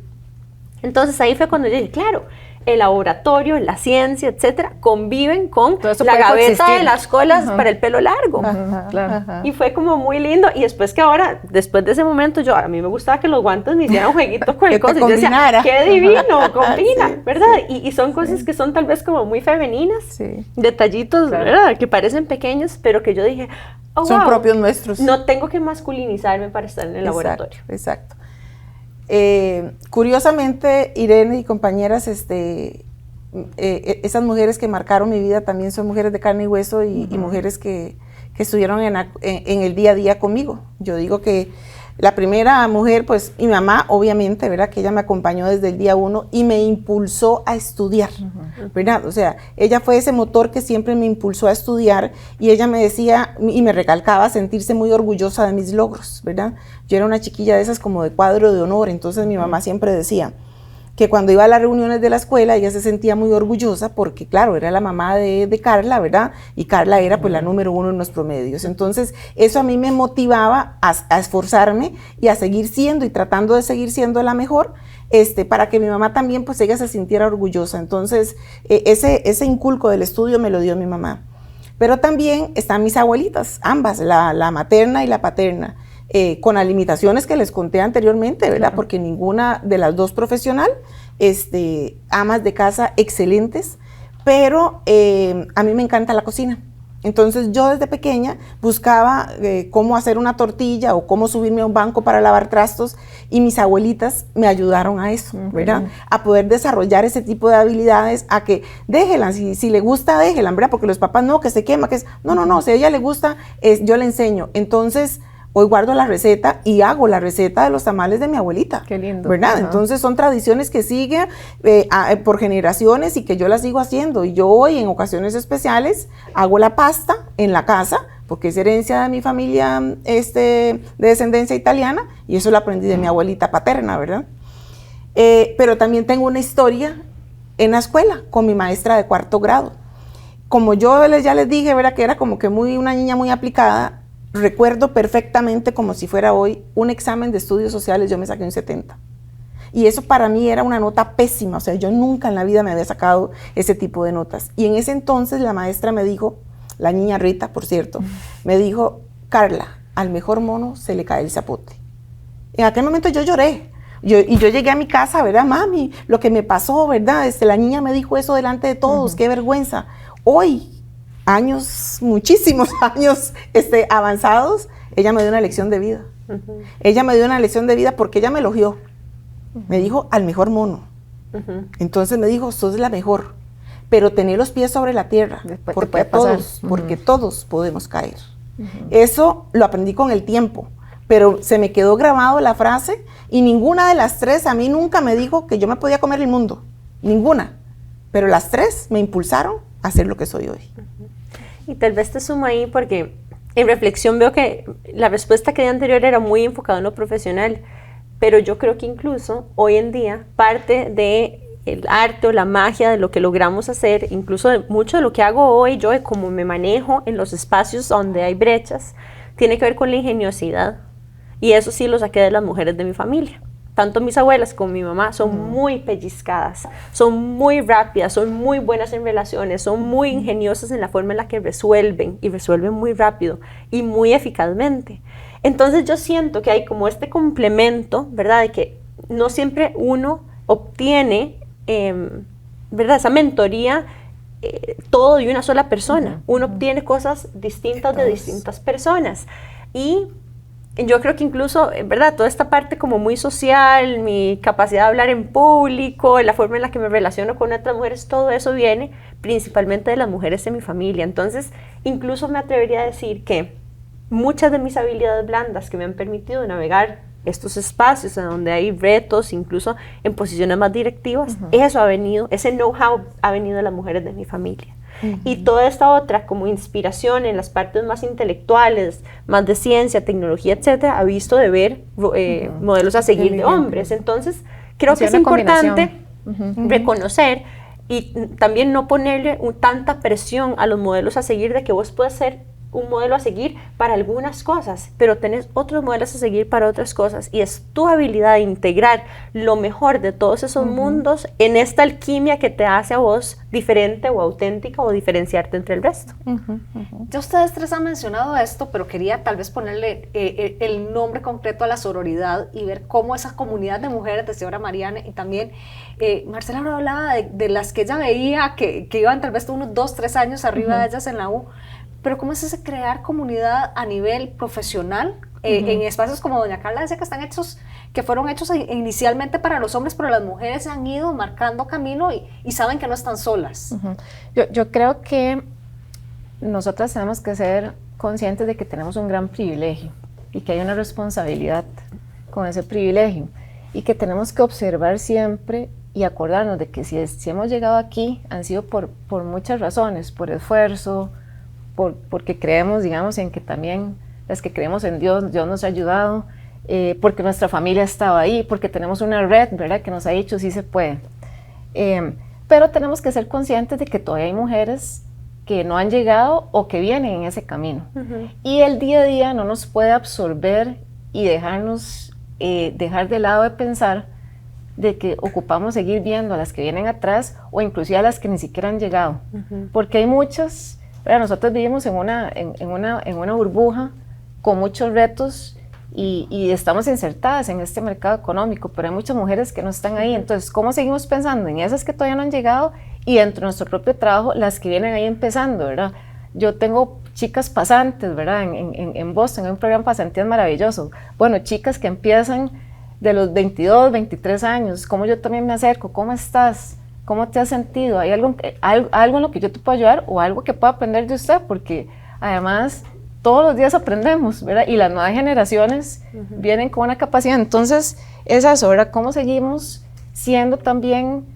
Entonces ahí fue cuando yo dije, claro, el laboratorio, la ciencia, etcétera, conviven con la gaveta de las colas para el pelo largo. Claro. Y fue como muy lindo. Y después después de ese momento, a mí me gustaba que los guantes me hicieran jueguitos con el coso. Y yo decía, qué divino, combina, sí, ¿verdad? Sí, y son cosas que son tal vez como muy femeninas, detallitos, ¿verdad? Que parecen pequeños, pero que yo dije, son propios nuestros. No tengo que masculinizarme para estar en el laboratorio. Exacto. Curiosamente, Irene y compañeras, esas mujeres que marcaron mi vida también son mujeres de carne y hueso y mujeres que estuvieron en el día a día conmigo. Yo digo que la primera mujer, pues mi mamá, obviamente, ¿verdad? Que ella me acompañó desde el día 1 y me impulsó a estudiar, ¿verdad? O sea, ella fue ese motor que siempre me impulsó a estudiar y ella me decía y me recalcaba sentirse muy orgullosa de mis logros, ¿verdad? Yo era una chiquilla de esas como de cuadro de honor, entonces mi mamá siempre decía que cuando iba a las reuniones de la escuela ella se sentía muy orgullosa porque, claro, era la mamá de Carla, ¿verdad? Y Carla era pues la número 1 en los promedios. Entonces, eso a mí me motivaba a esforzarme y a seguir siendo y tratando de seguir siendo la mejor, para que mi mamá también, pues ella se sintiera orgullosa. Entonces, ese inculco del estudio me lo dio mi mamá. Pero también están mis abuelitas, ambas, la materna y la paterna. Con las limitaciones que les conté anteriormente, ¿verdad? Claro. Porque ninguna de las dos profesional, amas de casa excelentes, pero a mí me encanta la cocina. Entonces yo desde pequeña buscaba cómo hacer una tortilla o cómo subirme a un banco para lavar trastos y mis abuelitas me ayudaron a eso, ¿verdad? A poder desarrollar ese tipo de habilidades, a que déjelan, si le gusta, déjelan, ¿verdad? Porque los papás no, que se quema, que es, no, si a ella le gusta, yo le enseño. Entonces, hoy guardo la receta y hago la receta de los tamales de mi abuelita. Qué lindo. ¿Verdad? Entonces son tradiciones que siguen por generaciones y que yo las sigo haciendo. Y yo hoy en ocasiones especiales hago la pasta en la casa, porque es herencia de mi familia de descendencia italiana y eso lo aprendí de mi abuelita paterna, ¿verdad? Pero también tengo una historia en la escuela con mi maestra de 4º grado. Como yo ya les dije, ¿verdad? Que era como que una niña muy aplicada. Recuerdo perfectamente como si fuera hoy un examen de estudios sociales, yo me saqué un 70. Y eso para mí era una nota pésima, o sea, yo nunca en la vida me había sacado ese tipo de notas. Y en ese entonces la maestra me dijo, la niña Rita, por cierto, me dijo, Carla, al mejor mono se le cae el zapote. En aquel momento yo lloré. Y yo llegué a mi casa, ¿verdad, mami? Lo que me pasó, ¿verdad? La niña me dijo eso delante de todos, qué vergüenza. Hoy, muchísimos años avanzados, ella me dio una lección de vida. Ella me dio una lección de vida porque ella me elogió. Me dijo, al mejor mono. Entonces me dijo, sos la mejor, pero tener los pies sobre la tierra, porque todos podemos caer. Eso lo aprendí con el tiempo, pero se me quedó grabado la frase y ninguna de las 3 a mí nunca me dijo que yo me podía comer el mundo. Ninguna. Pero las 3 me impulsaron a ser lo que soy hoy. Y tal vez te sumo ahí porque en reflexión veo que la respuesta que di anterior era muy enfocada en lo profesional, pero yo creo que incluso hoy en día parte del arte o la magia de lo que logramos hacer, incluso mucho de lo que hago hoy, yo de cómo me manejo en los espacios donde hay brechas, tiene que ver con la ingeniosidad. Y eso sí lo saqué de las mujeres de mi familia. Tanto mis abuelas como mi mamá son muy pellizcadas, son muy rápidas, son muy buenas en relaciones, son muy ingeniosas en la forma en la que resuelven y resuelven muy rápido y muy eficazmente. Entonces yo siento que hay como este complemento, ¿verdad? De que no siempre uno obtiene, ¿verdad? Esa mentoría todo de una sola persona. Uno obtiene cosas distintas de distintas personas. Y yo creo que incluso, ¿verdad? Toda esta parte como muy social, mi capacidad de hablar en público, la forma en la que me relaciono con otras mujeres, todo eso viene principalmente de las mujeres de mi familia. Entonces, incluso me atrevería a decir que muchas de mis habilidades blandas que me han permitido navegar estos espacios en donde hay retos, incluso en posiciones más directivas, eso ha venido, ese know-how ha venido de las mujeres de mi familia. Y toda esta otra como inspiración en las partes más intelectuales, más de ciencia, tecnología, etcétera, ha visto de ver modelos a seguir de hombres. Entonces, creo que es importante reconocer y también no ponerle tanta presión a los modelos a seguir de que vos puedes ser un modelo a seguir para algunas cosas, pero tenés otros modelos a seguir para otras cosas, y es tu habilidad de integrar lo mejor de todos esos mundos en esta alquimia que te hace a vos diferente o auténtica o diferenciarte entre el resto. Ya ustedes tres han mencionado esto, pero quería tal vez ponerle el nombre concreto a la sororidad y ver cómo esa comunidad de mujeres, decía ahora Mariana, y también Marcela ahora hablaba de las que ella veía que iban tal vez unos 2, 3 años arriba de ellas en la U. Pero ¿cómo es ese crear comunidad a nivel profesional en espacios como doña Carla decía que fueron hechos inicialmente para los hombres, pero las mujeres se han ido marcando camino y saben que no están solas? Yo creo que nosotras tenemos que ser conscientes de que tenemos un gran privilegio y que hay una responsabilidad con ese privilegio y que tenemos que observar siempre y acordarnos de que si hemos llegado aquí han sido por muchas razones, por esfuerzo, porque creemos, digamos, en que también las que creemos en Dios nos ha ayudado, porque nuestra familia estaba ahí, porque tenemos una red, ¿verdad?, que nos ha dicho sí se puede. Pero tenemos que ser conscientes de que todavía hay mujeres que no han llegado o que vienen en ese camino. Y el día a día no nos puede absorber y dejarnos dejar de lado de pensar de que ocupamos seguir viendo a las que vienen atrás o inclusive a las que ni siquiera han llegado. Porque hay muchas... Nosotros vivimos en una burbuja con muchos retos y estamos insertadas en este mercado económico, pero hay muchas mujeres que no están ahí. Entonces, ¿cómo seguimos pensando en esas que todavía no han llegado y dentro de nuestro propio trabajo las que vienen ahí empezando, ¿verdad? Yo tengo chicas pasantes, ¿verdad? En Boston hay un programa de pasantías maravilloso. Bueno, chicas que empiezan de los 22, 23 años, ¿cómo yo también me acerco? ¿Cómo estás? ¿Cómo te has sentido? ¿Hay algo en lo que yo te puedo ayudar o algo que pueda aprender de usted? Porque además todos los días aprendemos, ¿verdad? Y las nuevas generaciones vienen con una capacidad. Entonces, es eso, ¿verdad? ¿Cómo seguimos siendo también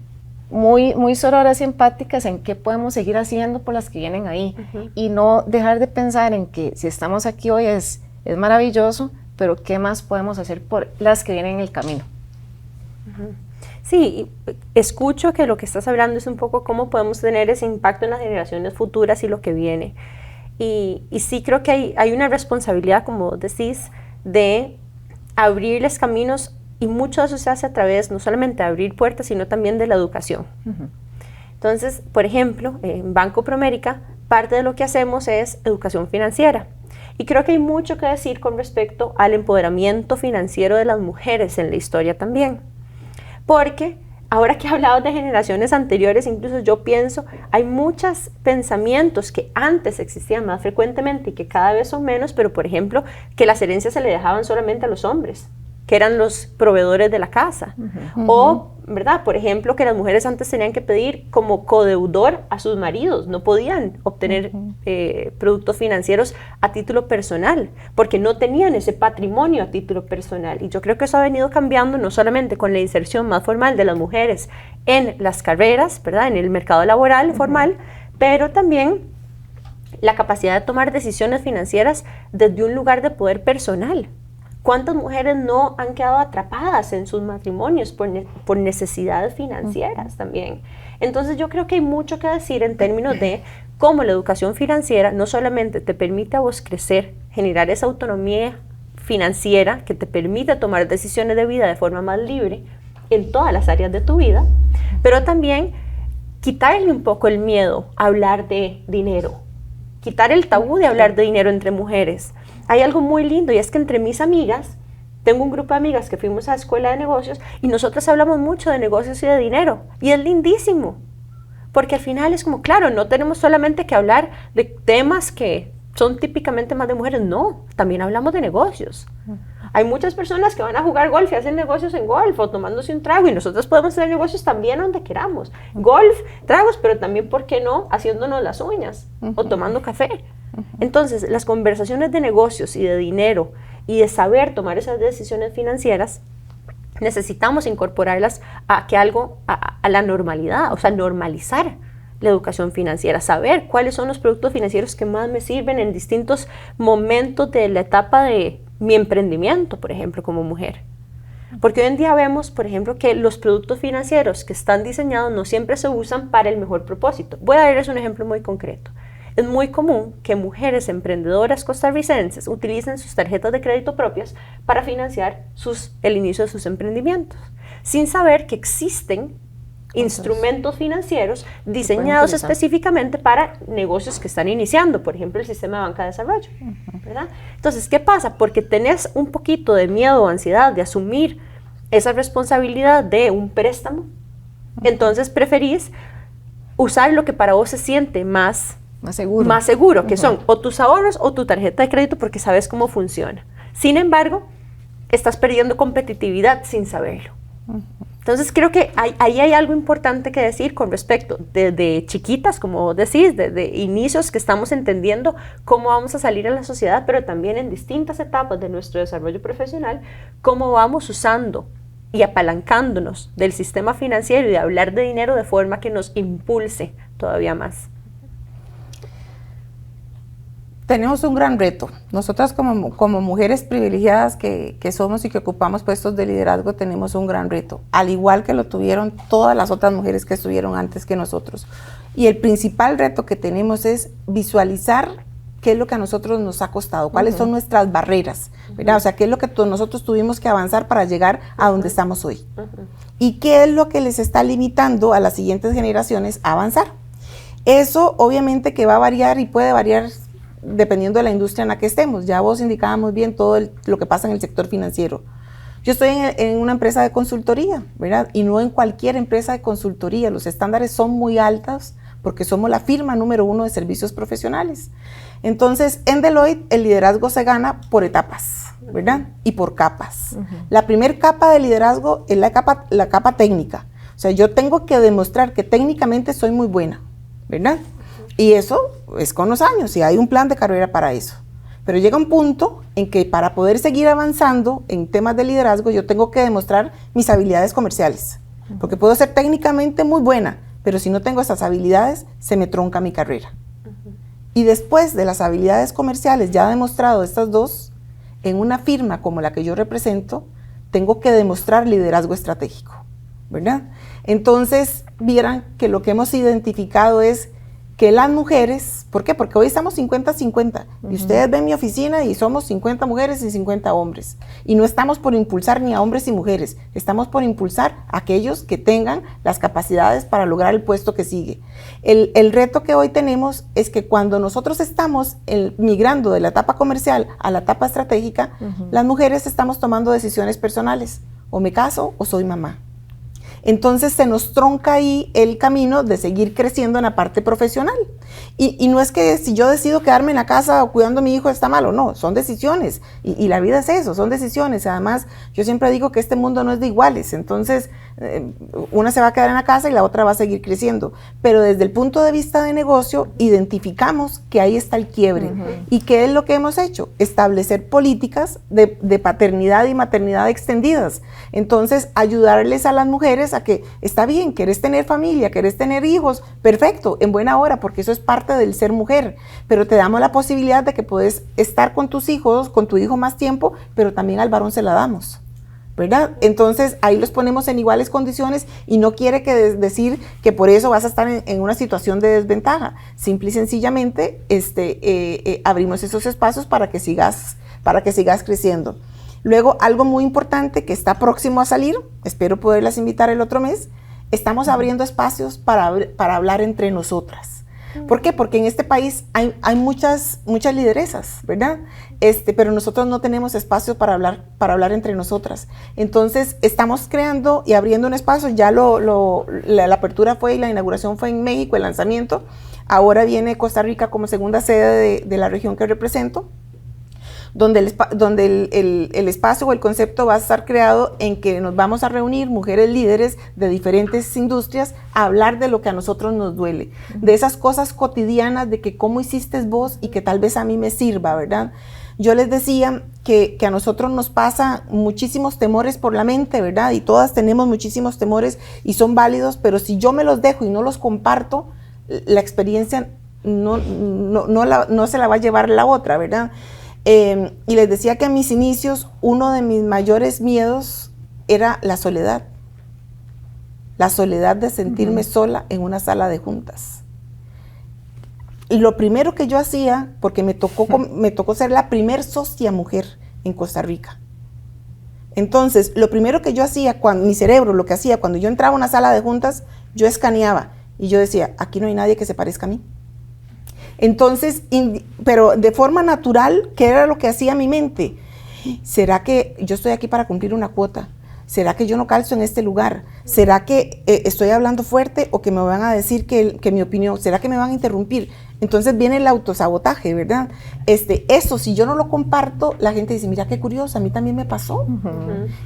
muy, muy sororas y empáticas en qué podemos seguir haciendo por las que vienen ahí? Y no dejar de pensar en que si estamos aquí hoy es maravilloso, pero ¿qué más podemos hacer por las que vienen en el camino? Sí, escucho que lo que estás hablando es un poco cómo podemos tener ese impacto en las generaciones futuras y lo que viene. Y sí creo que hay una responsabilidad, como decís, de abrirles caminos, y mucho de eso se hace a través no solamente de abrir puertas, sino también de la educación. Entonces, por ejemplo, en Banco Promérica, parte de lo que hacemos es educación financiera. Y creo que hay mucho que decir con respecto al empoderamiento financiero de las mujeres en la historia también. Porque ahora que he hablado de generaciones anteriores, incluso yo pienso, hay muchos pensamientos que antes existían más frecuentemente y que cada vez son menos, pero por ejemplo, que las herencias se le dejaban solamente a los hombres, que eran los proveedores de la casa. O, ¿verdad? Por ejemplo, que las mujeres antes tenían que pedir como codeudor a sus maridos, no podían obtener productos financieros a título personal, porque no tenían ese patrimonio a título personal. Y yo creo que eso ha venido cambiando no solamente con la inserción más formal de las mujeres en las carreras, ¿verdad?, en el mercado laboral formal, pero también la capacidad de tomar decisiones financieras desde un lugar de poder personal. ¿Cuántas mujeres no han quedado atrapadas en sus matrimonios por necesidades financieras también? Entonces yo creo que hay mucho que decir en términos de cómo la educación financiera no solamente te permite a vos crecer, generar esa autonomía financiera que te permite tomar decisiones de vida de forma más libre en todas las áreas de tu vida, pero también quitarle un poco el miedo a hablar de dinero, quitar el tabú de hablar de dinero entre mujeres. Hay algo muy lindo y es que entre mis amigas, tengo un grupo de amigas que fuimos a la escuela de negocios y nosotras hablamos mucho de negocios y de dinero y es lindísimo, porque al final es como, claro, no tenemos solamente que hablar de temas que son típicamente más de mujeres, no, también hablamos de negocios. Hay muchas personas que van a jugar golf y hacen negocios en golf o tomándose un trago y nosotros podemos hacer negocios también donde queramos. Golf, tragos, pero también, ¿por qué no?, haciéndonos las uñas o tomando café. Entonces, las conversaciones de negocios y de dinero y de saber tomar esas decisiones financieras, necesitamos incorporarlas a la normalidad, o sea, normalizar la educación financiera, saber cuáles son los productos financieros que más me sirven en distintos momentos de la etapa de mi emprendimiento, por ejemplo, como mujer. Porque hoy en día vemos, por ejemplo, que los productos financieros que están diseñados no siempre se usan para el mejor propósito. Voy a darles un ejemplo muy concreto. Es muy común que mujeres emprendedoras costarricenses utilicen sus tarjetas de crédito propias para financiar el inicio de sus emprendimientos, sin saber que existen instrumentos financieros diseñados específicamente para negocios que están iniciando, por ejemplo, el sistema de banca de desarrollo, ¿verdad? Entonces, ¿qué pasa? Porque tenés un poquito de miedo o ansiedad de asumir esa responsabilidad de un préstamo, entonces preferís usar lo que para vos se siente más seguro, que son o tus ahorros o tu tarjeta de crédito, porque sabes cómo funciona. Sin embargo, estás perdiendo competitividad sin saberlo. Entonces creo que ahí hay algo importante que decir con respecto de chiquitas, como vos decís, de inicios que estamos entendiendo cómo vamos a salir a la sociedad, pero también en distintas etapas de nuestro desarrollo profesional, cómo vamos usando y apalancándonos del sistema financiero y de hablar de dinero de forma que nos impulse todavía más. Tenemos un gran reto. Nosotras como mujeres privilegiadas que somos y que ocupamos puestos de liderazgo tenemos un gran reto, al igual que lo tuvieron todas las otras mujeres que estuvieron antes que nosotros. Y el principal reto que tenemos es visualizar qué es lo que a nosotros nos ha costado, cuáles son nuestras barreras, ¿verdad? O sea, qué es lo que nosotros tuvimos que avanzar para llegar a donde estamos hoy. Y qué es lo que les está limitando a las siguientes generaciones a avanzar. Eso obviamente que va a variar y puede variar dependiendo de la industria en la que estemos. Ya vos indicábamos bien todo lo que pasa en el sector financiero. Yo estoy en una empresa de consultoría, ¿verdad? Y no en cualquier empresa de consultoría. Los estándares son muy altos porque somos la firma número 1 de servicios profesionales. Entonces, en Deloitte el liderazgo se gana por etapas, ¿verdad? Y por capas. La primer capa de liderazgo es la capa técnica. O sea, yo tengo que demostrar que técnicamente soy muy buena, ¿verdad? Y eso es con los años y hay un plan de carrera para eso. Pero llega un punto en que para poder seguir avanzando en temas de liderazgo yo tengo que demostrar mis habilidades comerciales. Porque puedo ser técnicamente muy buena, pero si no tengo esas habilidades se me tronca mi carrera. Y después de las habilidades comerciales ya demostrado estas dos, en una firma como la que yo represento, tengo que demostrar liderazgo estratégico, ¿verdad? Entonces, vieran que lo que hemos identificado es que las mujeres, ¿por qué? Porque hoy estamos 50-50 y ustedes ven mi oficina y somos 50 mujeres y 50 hombres y no estamos por impulsar ni a hombres y mujeres, estamos por impulsar a aquellos que tengan las capacidades para lograr el puesto que sigue. El reto que hoy tenemos es que cuando nosotros estamos migrando de la etapa comercial a la etapa estratégica, las mujeres estamos tomando decisiones personales, o me caso o soy mamá. Entonces se nos tronca ahí el camino de seguir creciendo en la parte profesional. Y no es que si yo decido quedarme en la casa o cuidando a mi hijo está malo, no, son decisiones. Y la vida es eso, son decisiones. Además, yo siempre digo que este mundo no es de iguales. Entonces, una se va a quedar en la casa y la otra va a seguir creciendo. Pero desde el punto de vista de negocio, identificamos que ahí está el quiebre. ¿Y qué es lo que hemos hecho? Establecer políticas de paternidad y maternidad extendidas. Entonces, ayudarles a las mujeres a que está bien, querés tener familia, querés tener hijos, perfecto, en buena hora, porque eso es parte del ser mujer, pero te damos la posibilidad de que puedes estar con tus hijos, con tu hijo más tiempo, pero también al varón se la damos, ¿verdad? Entonces ahí los ponemos en iguales condiciones y no quiere decir que por eso vas a estar en una situación de desventaja, simple y sencillamente abrimos esos espacios para que sigas creciendo. Luego, algo muy importante que está próximo a salir, espero poderlas invitar el otro mes, estamos abriendo espacios para hablar entre nosotras. ¿Por qué? Porque en este país hay muchas lideresas, ¿verdad? Pero nosotros no tenemos espacio para hablar entre nosotras. Entonces, estamos creando y abriendo un espacio, ya la apertura fue y la inauguración fue en México, el lanzamiento. Ahora viene Costa Rica como segunda sede de la región que represento, donde el espacio o el concepto va a estar creado en que nos vamos a reunir mujeres líderes de diferentes industrias a hablar de lo que a nosotros nos duele, de esas cosas cotidianas, de que cómo hiciste vos y que tal vez a mí me sirva, ¿verdad? Yo les decía que a nosotros nos pasa muchísimos temores por la mente, ¿verdad? Y todas tenemos muchísimos temores y son válidos, pero si yo me los dejo y no los comparto, la experiencia no se la va a llevar la otra, ¿verdad? Y les decía que a mis inicios uno de mis mayores miedos era la soledad de sentirme sola en una sala de juntas. Lo primero que yo hacía, porque me tocó ser la primer socia mujer en Costa Rica. Entonces, lo primero que yo hacía, mi cerebro lo que hacía cuando yo entraba a una sala de juntas, yo escaneaba y yo decía, aquí no hay nadie que se parezca a mí. Entonces, pero de forma natural, ¿qué era lo que hacía mi mente? ¿Será que yo estoy aquí para cumplir una cuota? ¿Será que yo no calzo en este lugar? ¿Será que estoy hablando fuerte o que me van a decir que mi opinión? ¿Será que me van a interrumpir? Entonces viene el autosabotaje, ¿verdad? Eso, si yo no lo comparto, la gente dice, mira qué curioso, a mí también me pasó.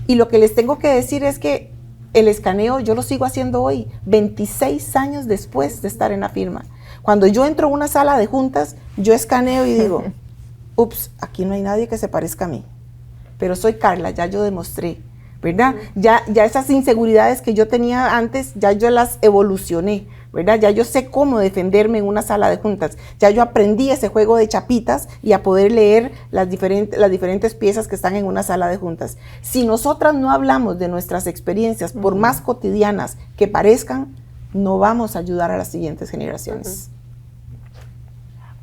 Y lo que les tengo que decir es que el escaneo yo lo sigo haciendo hoy, 26 años después de estar en la firma. Cuando yo entro a una sala de juntas, yo escaneo y digo, ups, aquí no hay nadie que se parezca a mí. Pero soy Carla, ya yo demostré, ¿verdad? Ya esas inseguridades que yo tenía antes, ya yo las evolucioné, ¿verdad? Ya yo sé cómo defenderme en una sala de juntas. Ya yo aprendí ese juego de chapitas y a poder leer las diferentes piezas que están en una sala de juntas. Si nosotras no hablamos de nuestras experiencias, por más cotidianas que parezcan, no vamos a ayudar a las siguientes generaciones.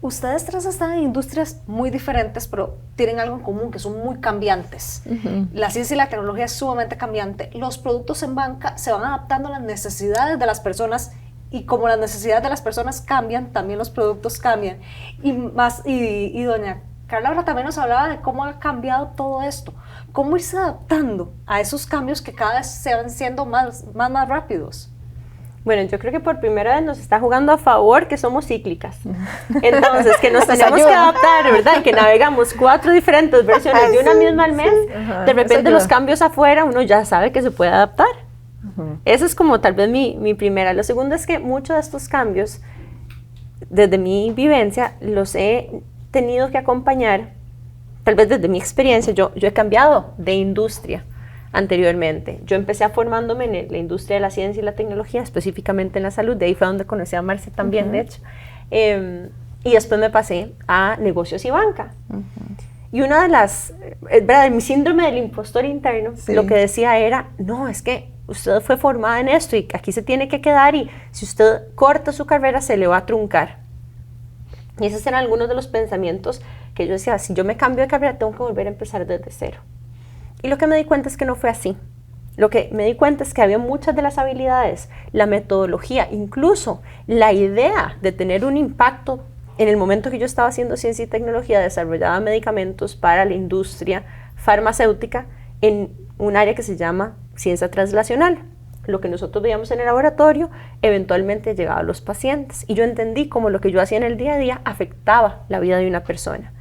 Ustedes tres están en industrias muy diferentes, pero tienen algo en común, que son muy cambiantes. La ciencia y la tecnología es sumamente cambiante. Los productos en banca se van adaptando a las necesidades de las personas, y como las necesidades de las personas cambian, también los productos cambian. Y doña Carla ahora también nos hablaba de cómo ha cambiado todo esto. Cómo irse adaptando a esos cambios que cada vez se van siendo más rápidos. Bueno, yo creo que por primera vez nos está jugando a favor que somos cíclicas. Entonces, que nos tenemos que adaptar, ¿verdad? Que navegamos 4 diferentes versiones de una misma al mes. De repente los cambios afuera, uno ya sabe que se puede adaptar. Eso es como tal vez mi primera. Lo segundo es que muchos de estos cambios, desde mi vivencia, los he tenido que acompañar, tal vez desde mi experiencia, yo he cambiado de industria. Anteriormente, yo empecé formándome en la industria de la ciencia y la tecnología, específicamente en la salud, de ahí fue donde conocí a Marce también, de hecho, y después me pasé a negocios y banca. Y una de las, ¿verdad? Mi síndrome del impostor interno, lo que decía era, no, es que usted fue formada en esto y aquí se tiene que quedar, y si usted corta su carrera se le va a truncar. Y esos eran algunos de los pensamientos que yo decía, si yo me cambio de carrera tengo que volver a empezar desde cero. Y lo que me di cuenta es que no fue así. Lo que me di cuenta es que había muchas de las habilidades, la metodología, incluso la idea de tener un impacto. En el momento que yo estaba haciendo ciencia y tecnología, desarrollaba medicamentos para la industria farmacéutica en un área que se llama ciencia translacional. Lo que nosotros veíamos en el laboratorio eventualmente llegaba a los pacientes. Y yo entendí cómo lo que yo hacía en el día a día afectaba la vida de una persona.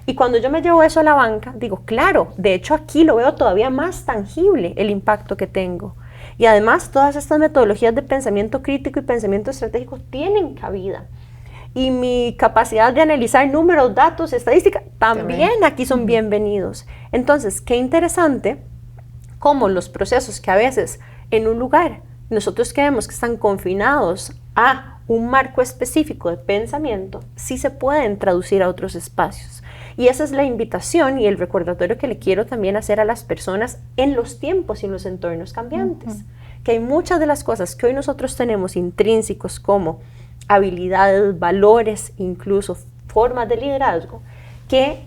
Y cuando yo me llevo eso a la banca, digo, claro, de hecho aquí lo veo todavía más tangible el impacto que tengo. Y además todas estas metodologías de pensamiento crítico y pensamiento estratégico tienen cabida. Y mi capacidad de analizar números, datos, estadística, también aquí son bienvenidos. Entonces, qué interesante cómo los procesos que a veces en un lugar nosotros creemos que están confinados a un marco específico de pensamiento, sí se pueden traducir a otros espacios. Y esa es la invitación y el recordatorio que le quiero también hacer a las personas en los tiempos y en los entornos cambiantes. Que hay muchas de las cosas que hoy nosotros tenemos intrínsecos como habilidades, valores, incluso formas de liderazgo, que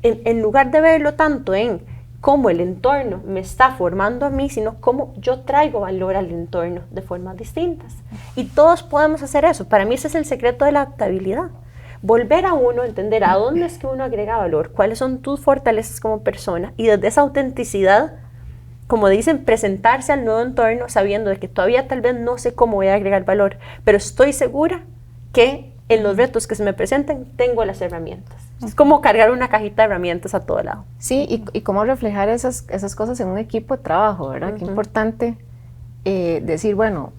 en lugar de verlo tanto en cómo el entorno me está formando a mí, sino cómo yo traigo valor al entorno de formas distintas. Y todos podemos hacer eso. Para mí ese es el secreto de la adaptabilidad. Volver a uno, entender a dónde es que uno agrega valor, cuáles son tus fortalezas como persona, y desde esa autenticidad, como dicen, presentarse al nuevo entorno sabiendo de que todavía tal vez no sé cómo voy a agregar valor, pero estoy segura que en los retos que se me presenten tengo las herramientas. Es como cargar una cajita de herramientas a todo lado. Sí, y cómo reflejar esas cosas en un equipo de trabajo, ¿verdad? Qué importante decir, bueno,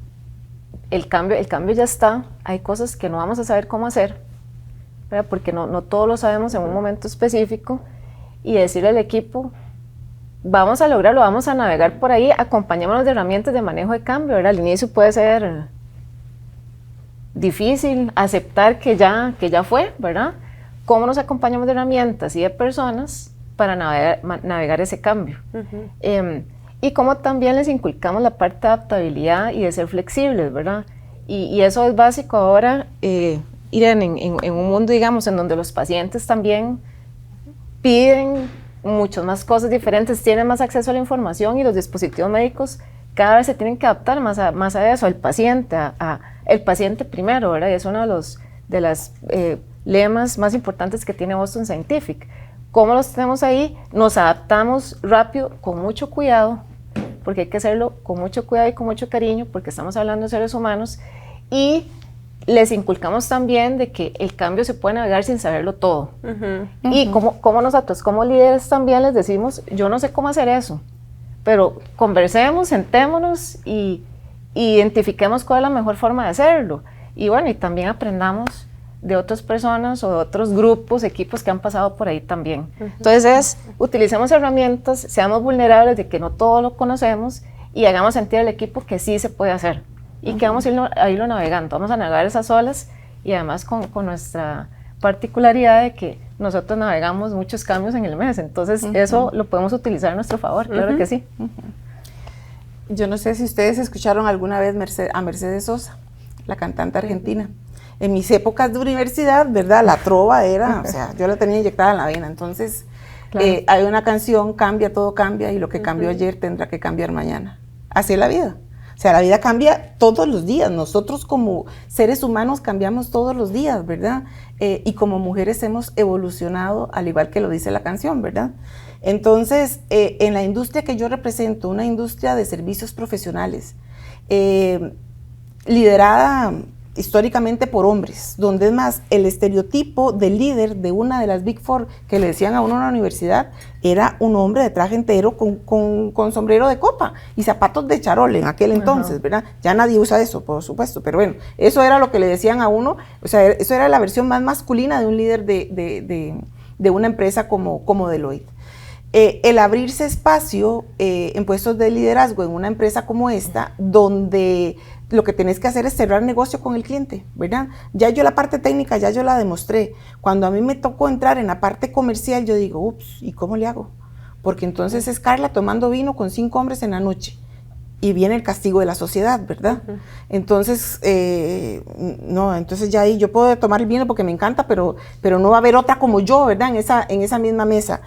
el cambio ya está, hay cosas que no vamos a saber cómo hacer, ¿verdad? Porque no todos lo sabemos en un momento específico, y decirle al equipo, vamos a lograrlo, vamos a navegar por ahí, acompañémonos de herramientas de manejo de cambio, ¿verdad? Al inicio puede ser difícil aceptar que ya fue, ¿verdad? ¿Cómo nos acompañamos de herramientas y de personas para navegar ese cambio? Y cómo también les inculcamos la parte de adaptabilidad y de ser flexibles, ¿verdad? Y eso es básico ahora, Irene, en un mundo, digamos, en donde los pacientes también piden muchas más cosas diferentes, tienen más acceso a la información y los dispositivos médicos cada vez se tienen que adaptar más a eso, al paciente, el paciente primero, ¿verdad? Y es uno de los lemas más importantes que tiene Boston Scientific. ¿Cómo los tenemos ahí? Nos adaptamos rápido, con mucho cuidado, porque hay que hacerlo con mucho cuidado y con mucho cariño, porque estamos hablando de seres humanos, y les inculcamos también de que el cambio se puede navegar sin saberlo todo. Y como nosotros, como líderes, también les decimos, yo no sé cómo hacer eso, pero conversemos, sentémonos y identifiquemos cuál es la mejor forma de hacerlo. Y bueno, y también aprendamos de otras personas o de otros grupos, equipos que han pasado por ahí también. Entonces utilicemos herramientas, seamos vulnerables de que no todo lo conocemos y hagamos sentir al equipo que sí se puede hacer y que vamos a irlo navegando, vamos a navegar esas olas y además con nuestra particularidad de que nosotros navegamos muchos cambios en el mes, entonces eso lo podemos utilizar a nuestro favor, claro que sí. Yo no sé si ustedes escucharon alguna vez a Mercedes Sosa, la cantante argentina. En mis épocas de universidad, ¿verdad? La trova era, o sea, yo la tenía inyectada en la vena. Entonces, claro. Hay una canción, cambia, todo cambia, y lo que cambió ayer tendrá que cambiar mañana. Así es la vida. O sea, la vida cambia todos los días. Nosotros como seres humanos cambiamos todos los días, ¿verdad? Y como mujeres hemos evolucionado, al igual que lo dice la canción, ¿verdad? Entonces, en la industria que yo represento, una industria de servicios profesionales, liderada históricamente por hombres, donde es más, el estereotipo del líder de una de las Big Four que le decían a uno en la universidad era un hombre de traje entero con sombrero de copa y zapatos de charol en aquel entonces, ¿verdad? Ya nadie usa eso, por supuesto, pero bueno, eso era lo que le decían a uno, o sea, eso era la versión más masculina de un líder de una empresa como Deloitte. El abrirse espacio en puestos de liderazgo en una empresa como esta, donde lo que tenés que hacer es cerrar negocio con el cliente, ¿verdad? Ya yo la parte técnica ya yo la demostré. Cuando a mí me tocó entrar en la parte comercial, yo digo, ups, ¿y cómo le hago? Porque entonces es Carla tomando vino con 5 hombres en la noche. Y viene el castigo de la sociedad, ¿verdad? Entonces, no, entonces ya ahí yo puedo tomar el vino porque me encanta, pero no va a haber otra como yo, ¿verdad? En esa misma mesa.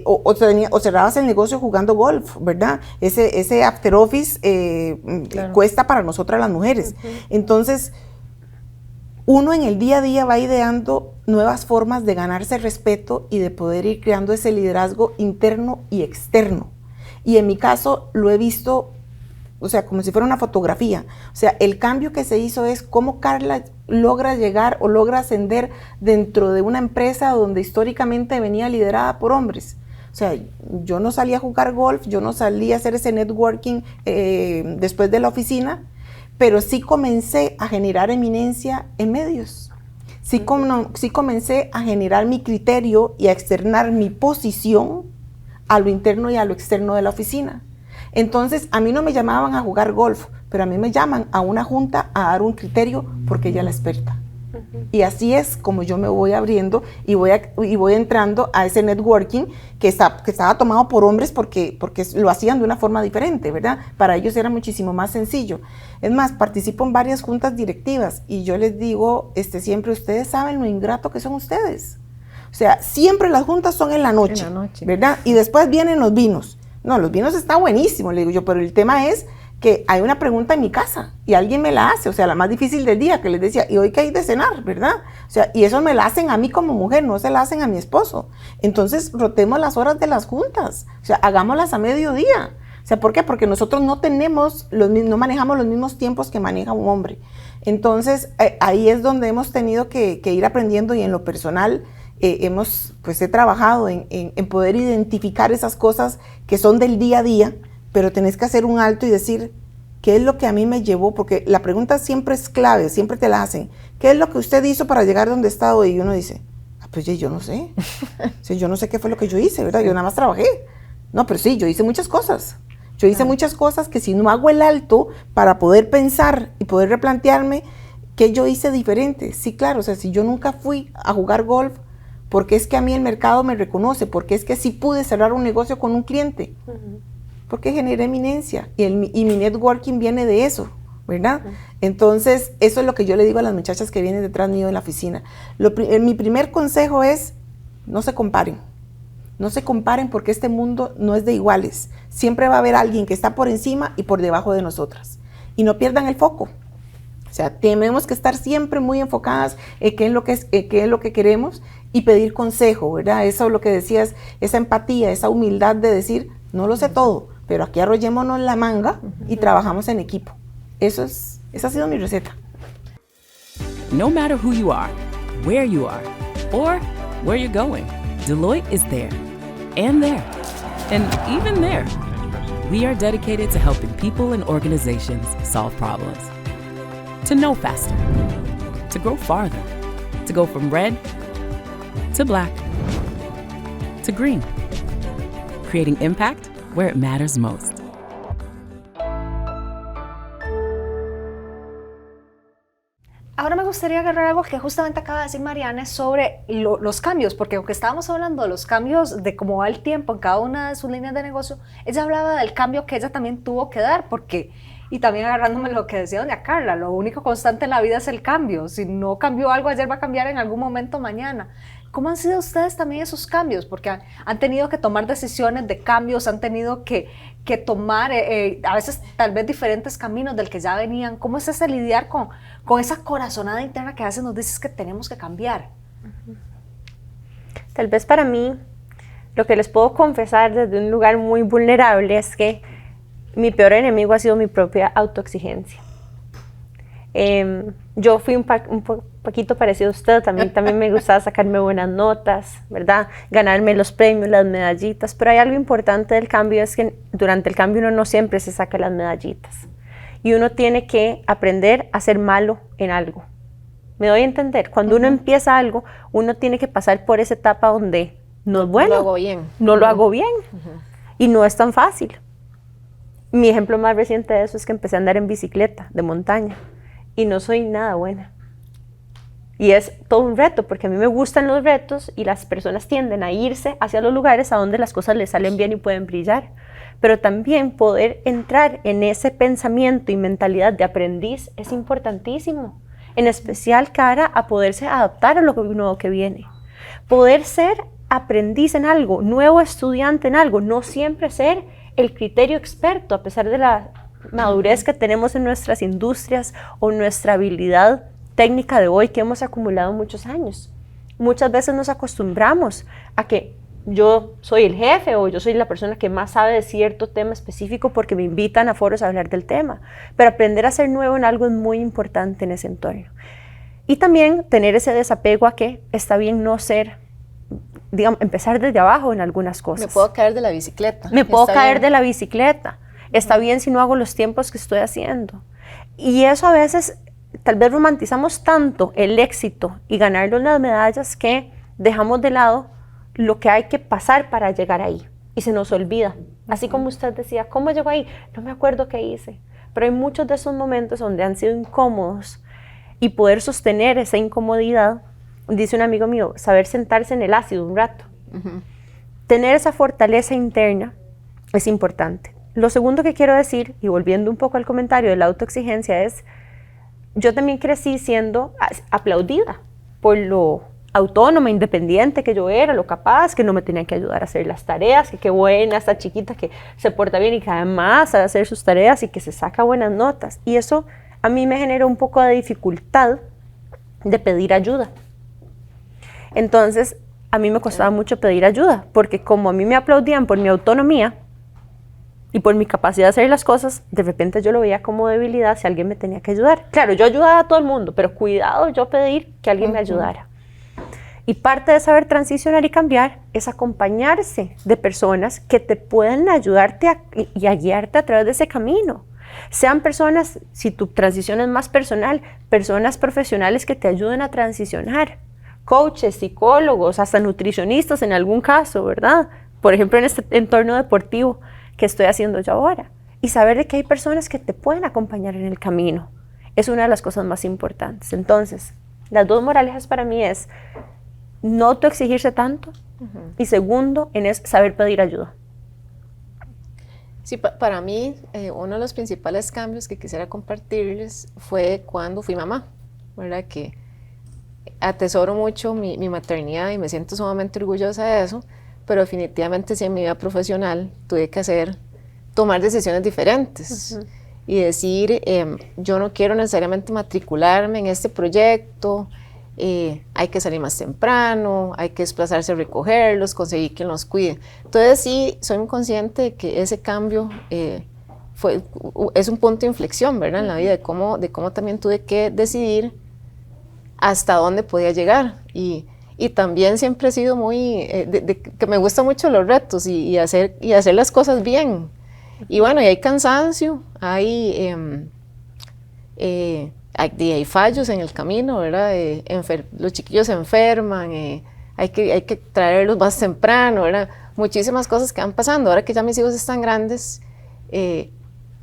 O cerrabas el negocio jugando golf, ¿verdad? Ese after office claro. Cuesta para nosotras las mujeres. Entonces, uno en el día a día va ideando nuevas formas de ganarse respeto y de poder ir creando ese liderazgo interno y externo. Y en mi caso lo he visto, o sea, como si fuera una fotografía. O sea, el cambio que se hizo es cómo Carla logra llegar o logra ascender dentro de una empresa donde históricamente venía liderada por hombres. O sea, yo no salí a jugar golf, yo no salí a hacer ese networking después de la oficina, pero sí comencé a generar eminencia en medios. Sí comencé a generar mi criterio y a externar mi posición a lo interno y a lo externo de la oficina. Entonces, a mí no me llamaban a jugar golf, pero a mí me llaman a una junta a dar un criterio porque ella es la experta. Y así es como yo me voy abriendo y voy entrando a ese networking que estaba tomado por hombres porque lo hacían de una forma diferente, ¿verdad? Para ellos era muchísimo más sencillo. Es más, participo en varias juntas directivas y yo les digo siempre, ustedes saben lo ingrato que son ustedes. O sea, siempre las juntas son en la noche, ¿verdad? Y después vienen los vinos. No, los vinos están buenísimos, le digo yo, pero el tema es que hay una pregunta en mi casa y alguien me la hace, o sea, la más difícil del día, que les decía, ¿y hoy qué hay de cenar, verdad? O sea, y eso me la hacen a mí como mujer, no se la hacen a mi esposo. Entonces, rotemos las horas de las juntas, o sea, hagámoslas a mediodía. O sea, ¿por qué? Porque nosotros no manejamos los mismos tiempos que maneja un hombre. Entonces, ahí es donde hemos tenido que ir aprendiendo y en lo personal, he trabajado en poder identificar esas cosas que son del día a día, pero tenés que hacer un alto y decir, ¿qué es lo que a mí me llevó? Porque la pregunta siempre es clave, siempre te la hacen. ¿Qué es lo que usted hizo para llegar donde está hoy? Y uno dice, pues yo no sé. Sí, yo no sé qué fue lo que yo hice, ¿verdad? Yo nada más trabajé. No, pero sí, yo hice muchas cosas. Yo hice muchas cosas que si no hago el alto para poder pensar y poder replantearme ¿qué yo hice diferente? Sí, claro, o sea, si yo nunca fui a jugar golf, porque es que a mí el mercado me reconoce, porque es que sí pude cerrar un negocio con un cliente, porque generé eminencia y mi networking viene de eso, ¿verdad? Entonces, eso es lo que yo le digo a las muchachas que vienen detrás mío en la oficina. Mi primer consejo es, no se comparen. No se comparen porque este mundo no es de iguales. Siempre va a haber alguien que está por encima y por debajo de nosotras. Y no pierdan el foco. O sea, tenemos que estar siempre muy enfocadas en qué es lo que queremos y pedir consejo, ¿verdad? Eso es lo que decías, esa empatía, esa humildad de decir, no lo sé todo, pero aquí arrollémonos la manga y trabajamos en equipo. Esa ha sido mi receta. No matter who you are, where you are, or where you're going, Deloitte is there. And there. And even there. We are dedicated to helping people and organizations solve problems. To know faster. To grow farther. To go from red to black to green. Creating impact where it matters most. Ahora me gustaría agarrar algo que justamente acaba de decir Marianne sobre los cambios, porque aunque estábamos hablando de los cambios, de cómo va el tiempo en cada una de sus líneas de negocio, ella hablaba del cambio que ella también tuvo que dar, porque, y también agarrándome lo que decía doña Carla, lo único constante en la vida es el cambio. Si no cambió algo ayer, va a cambiar en algún momento mañana. ¿Cómo han sido ustedes también esos cambios? Porque han tenido que tomar decisiones de cambios, han tenido que tomar a veces tal vez diferentes caminos del que ya venían. ¿Cómo es ese lidiar con esa corazonada interna que a veces nos dices que tenemos que cambiar? Tal vez para mí, lo que les puedo confesar desde un lugar muy vulnerable es que mi peor enemigo ha sido mi propia autoexigencia. Yo fui un poquito parecido a usted, también me gustaba sacarme buenas notas, ¿verdad? Ganarme los premios, las medallitas, pero hay algo importante del cambio, es que durante el cambio uno no siempre se saca las medallitas y uno tiene que aprender a ser malo en algo. ¿Me doy a entender? Cuando uno empieza algo, uno tiene que pasar por esa etapa donde no es bueno, no lo hago bien. No lo hago bien y no es tan fácil. Mi ejemplo más reciente de eso es que empecé a andar en bicicleta de montaña y no soy nada buena. Y es todo un reto, porque a mí me gustan los retos y las personas tienden a irse hacia los lugares a donde las cosas les salen bien y pueden brillar. Pero también poder entrar en ese pensamiento y mentalidad de aprendiz es importantísimo, en especial cara a poderse adaptar a lo nuevo que viene. Poder ser aprendiz en algo, nuevo estudiante en algo, no siempre ser el criterio experto, a pesar de la madurez que tenemos en nuestras industrias o nuestra habilidad técnica de hoy que hemos acumulado muchos años. Muchas veces nos acostumbramos a que yo soy el jefe o yo soy la persona que más sabe de cierto tema específico porque me invitan a foros a hablar del tema, pero aprender a ser nuevo en algo es muy importante en ese entorno. Y también tener ese desapego a que está bien no ser, digamos, empezar desde abajo en algunas cosas. Me puedo caer de la bicicleta. Me puedo caer de la bicicleta. Está bien si no hago los tiempos que estoy haciendo. Y eso a veces, tal vez romantizamos tanto el éxito y ganarnos las medallas que dejamos de lado lo que hay que pasar para llegar ahí. Y se nos olvida. Así como usted decía, ¿cómo llegó ahí? No me acuerdo qué hice. Pero hay muchos de esos momentos donde han sido incómodos y poder sostener esa incomodidad, dice un amigo mío, saber sentarse en el ácido un rato. Tener esa fortaleza interna es importante. Lo segundo que quiero decir, y volviendo un poco al comentario de la autoexigencia, es yo también crecí siendo aplaudida por lo autónoma, independiente que yo era, lo capaz, que no me tenían que ayudar a hacer las tareas, que qué buena esta chiquita que se porta bien y que además sabe hacer sus tareas y que se saca buenas notas. Y eso a mí me generó un poco de dificultad de pedir ayuda. Entonces, a mí me costaba mucho pedir ayuda, porque como a mí me aplaudían por mi autonomía y por mi capacidad de hacer las cosas, de repente yo lo veía como debilidad si alguien me tenía que ayudar. Claro, yo ayudaba a todo el mundo, pero cuidado yo pedir que alguien me ayudara. Y parte de saber transicionar y cambiar es acompañarse de personas que te pueden ayudarte y a guiarte a través de ese camino. Sean personas, si tu transición es más personal, personas profesionales que te ayuden a transicionar. Coaches, psicólogos, hasta nutricionistas en algún caso, ¿verdad? Por ejemplo, en este entorno deportivo que estoy haciendo yo ahora. Y saber de que hay personas que te pueden acompañar en el camino. es una de las cosas más importantes. Entonces, las dos moralejas para mí es no autoexigirse tanto, y segundo, es saber pedir ayuda. Sí, para mí, uno de los principales cambios que quisiera compartirles fue cuando fui mamá, ¿verdad? Que atesoro mucho mi maternidad y me siento sumamente orgullosa de eso, pero definitivamente sí en mi vida profesional tuve que tomar decisiones diferentes y decir, yo no quiero necesariamente matricularme en este proyecto, hay que salir más temprano, hay que desplazarse a recogerlos, conseguir quien los cuide. Entonces sí, soy muy consciente de que ese cambio es un punto de inflexión, ¿verdad? En la vida, de cómo también tuve que decidir hasta dónde podía llegar. Y también siempre he sido muy, que me gustan mucho los retos y hacer las cosas bien. Y bueno, y hay cansancio, hay fallos en el camino, ¿verdad? Los chiquillos se enferman, hay que traerlos más temprano, ¿verdad? Muchísimas cosas que van pasando. Ahora que ya mis hijos están grandes,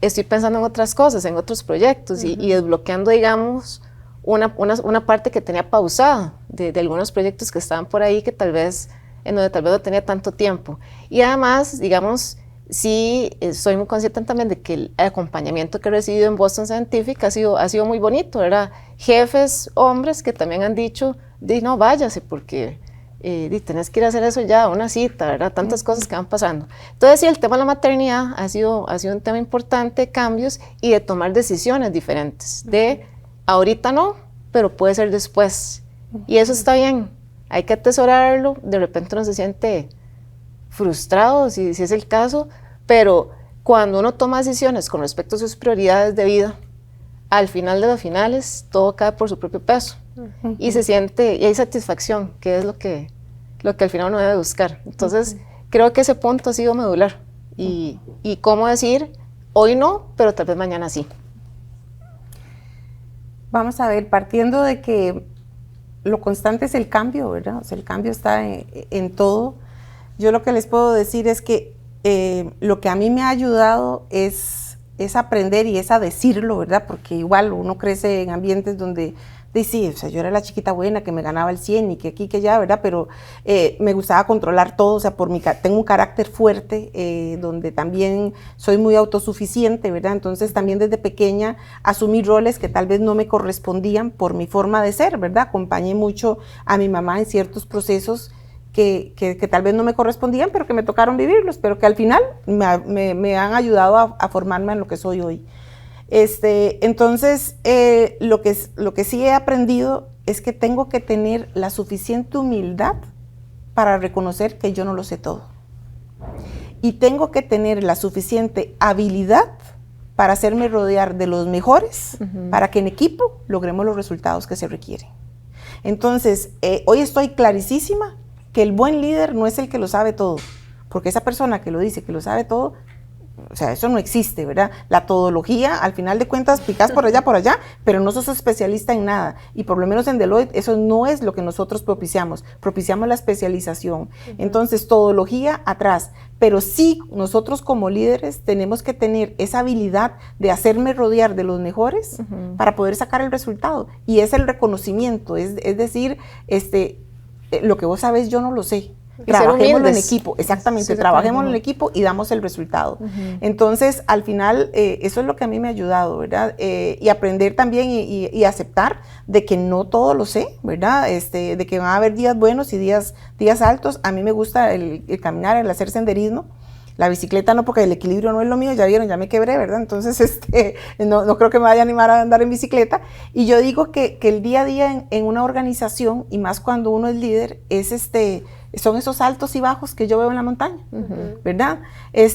estoy pensando en otras cosas, en otros proyectos y desbloqueando, digamos, una parte que tenía pausada de algunos proyectos que estaban por ahí en donde tal vez no tenía tanto tiempo. Y además, digamos, sí, soy muy consciente también de que el acompañamiento que he recibido en Boston Scientific ha sido muy bonito, ¿verdad? Jefes, hombres que también han dicho, no, váyase porque tenés que ir a hacer eso ya, una cita, ¿verdad? Tantas cosas que van pasando. Entonces sí, el tema de la maternidad ha sido un tema importante de cambios y de tomar decisiones diferentes, de ahorita no, pero puede ser después. Y eso está bien, hay que atesorarlo, de repente uno se siente frustrado, si es el caso, pero cuando uno toma decisiones con respecto a sus prioridades de vida, al final de los finales, todo cae por su propio peso. Y se siente, y hay satisfacción, que es lo que al final uno debe buscar. Entonces, creo que ese punto ha sido medular. Y cómo decir, hoy no, pero tal vez mañana sí. Vamos a ver, partiendo de que lo constante es el cambio, ¿verdad? O sea, el cambio está en todo. Yo lo que les puedo decir es que lo que a mí me ha ayudado es aprender y es a decirlo, ¿verdad? Porque igual uno crece en ambientes donde sí, o sea, yo era la chiquita buena que me ganaba el 100 y que aquí, que allá, ¿verdad? Pero me gustaba controlar todo, o sea, tengo un carácter fuerte, donde también soy muy autosuficiente, ¿verdad? Entonces también desde pequeña asumí roles que tal vez no me correspondían por mi forma de ser, ¿verdad? Acompañé mucho a mi mamá en ciertos procesos que tal vez no me correspondían, pero que me tocaron vivirlos, pero que al final me han ayudado a formarme en lo que soy hoy. Entonces, lo que sí he aprendido es que tengo que tener la suficiente humildad para reconocer que yo no lo sé todo. Y tengo que tener la suficiente habilidad para hacerme rodear de los mejores, para que en equipo logremos los resultados que se requieren. Entonces, hoy estoy clarísima que el buen líder no es el que lo sabe todo, porque esa persona que lo dice que lo sabe todo, o sea, eso no existe, ¿verdad? La todología, al final de cuentas, picás por allá, pero no sos especialista en nada. Y por lo menos en Deloitte, eso no es lo que nosotros propiciamos la especialización. Entonces, todología atrás. Pero sí, nosotros como líderes tenemos que tener esa habilidad de hacerme rodear de los mejores para poder sacar el resultado. Y es el reconocimiento, es decir, lo que vos sabés, yo no lo sé. Trabajémoslo en equipo, exactamente, sí, trabajémoslo en equipo y damos el resultado. Entonces, al final, eso es lo que a mí me ha ayudado, ¿verdad? Y aprender también y aceptar de que no todo lo sé, ¿verdad? De que van a haber días buenos y días altos. A mí me gusta el caminar, el hacer senderismo. La bicicleta no, porque el equilibrio no es lo mío, ya vieron, ya me quebré, ¿verdad? Entonces, no creo que me vaya a animar a andar en bicicleta. Y yo digo que el día a día en una organización, y más cuando uno es líder, son esos altos y bajos que yo veo en la montaña, ¿verdad?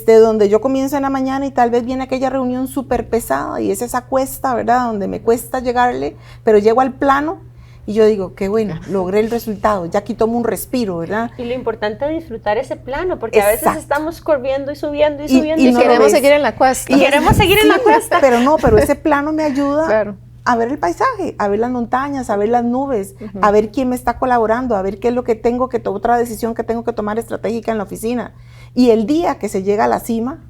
Donde yo comienzo en la mañana y tal vez viene aquella reunión súper pesada y es esa cuesta, ¿verdad? Donde me cuesta llegarle, pero llego al plano y yo digo, qué bueno, logré el resultado, ya aquí tomo un respiro, ¿verdad? Y lo importante es disfrutar ese plano, porque a veces estamos corriendo y subiendo y no queremos seguir en la cuesta. Y queremos seguir en la cuesta. Pero ese plano me ayuda. Claro. A ver el paisaje, a ver las montañas, a ver las nubes, a ver quién me está colaborando, a ver qué es lo que otra decisión que tengo que tomar estratégica en la oficina. Y el día que se llega a la cima,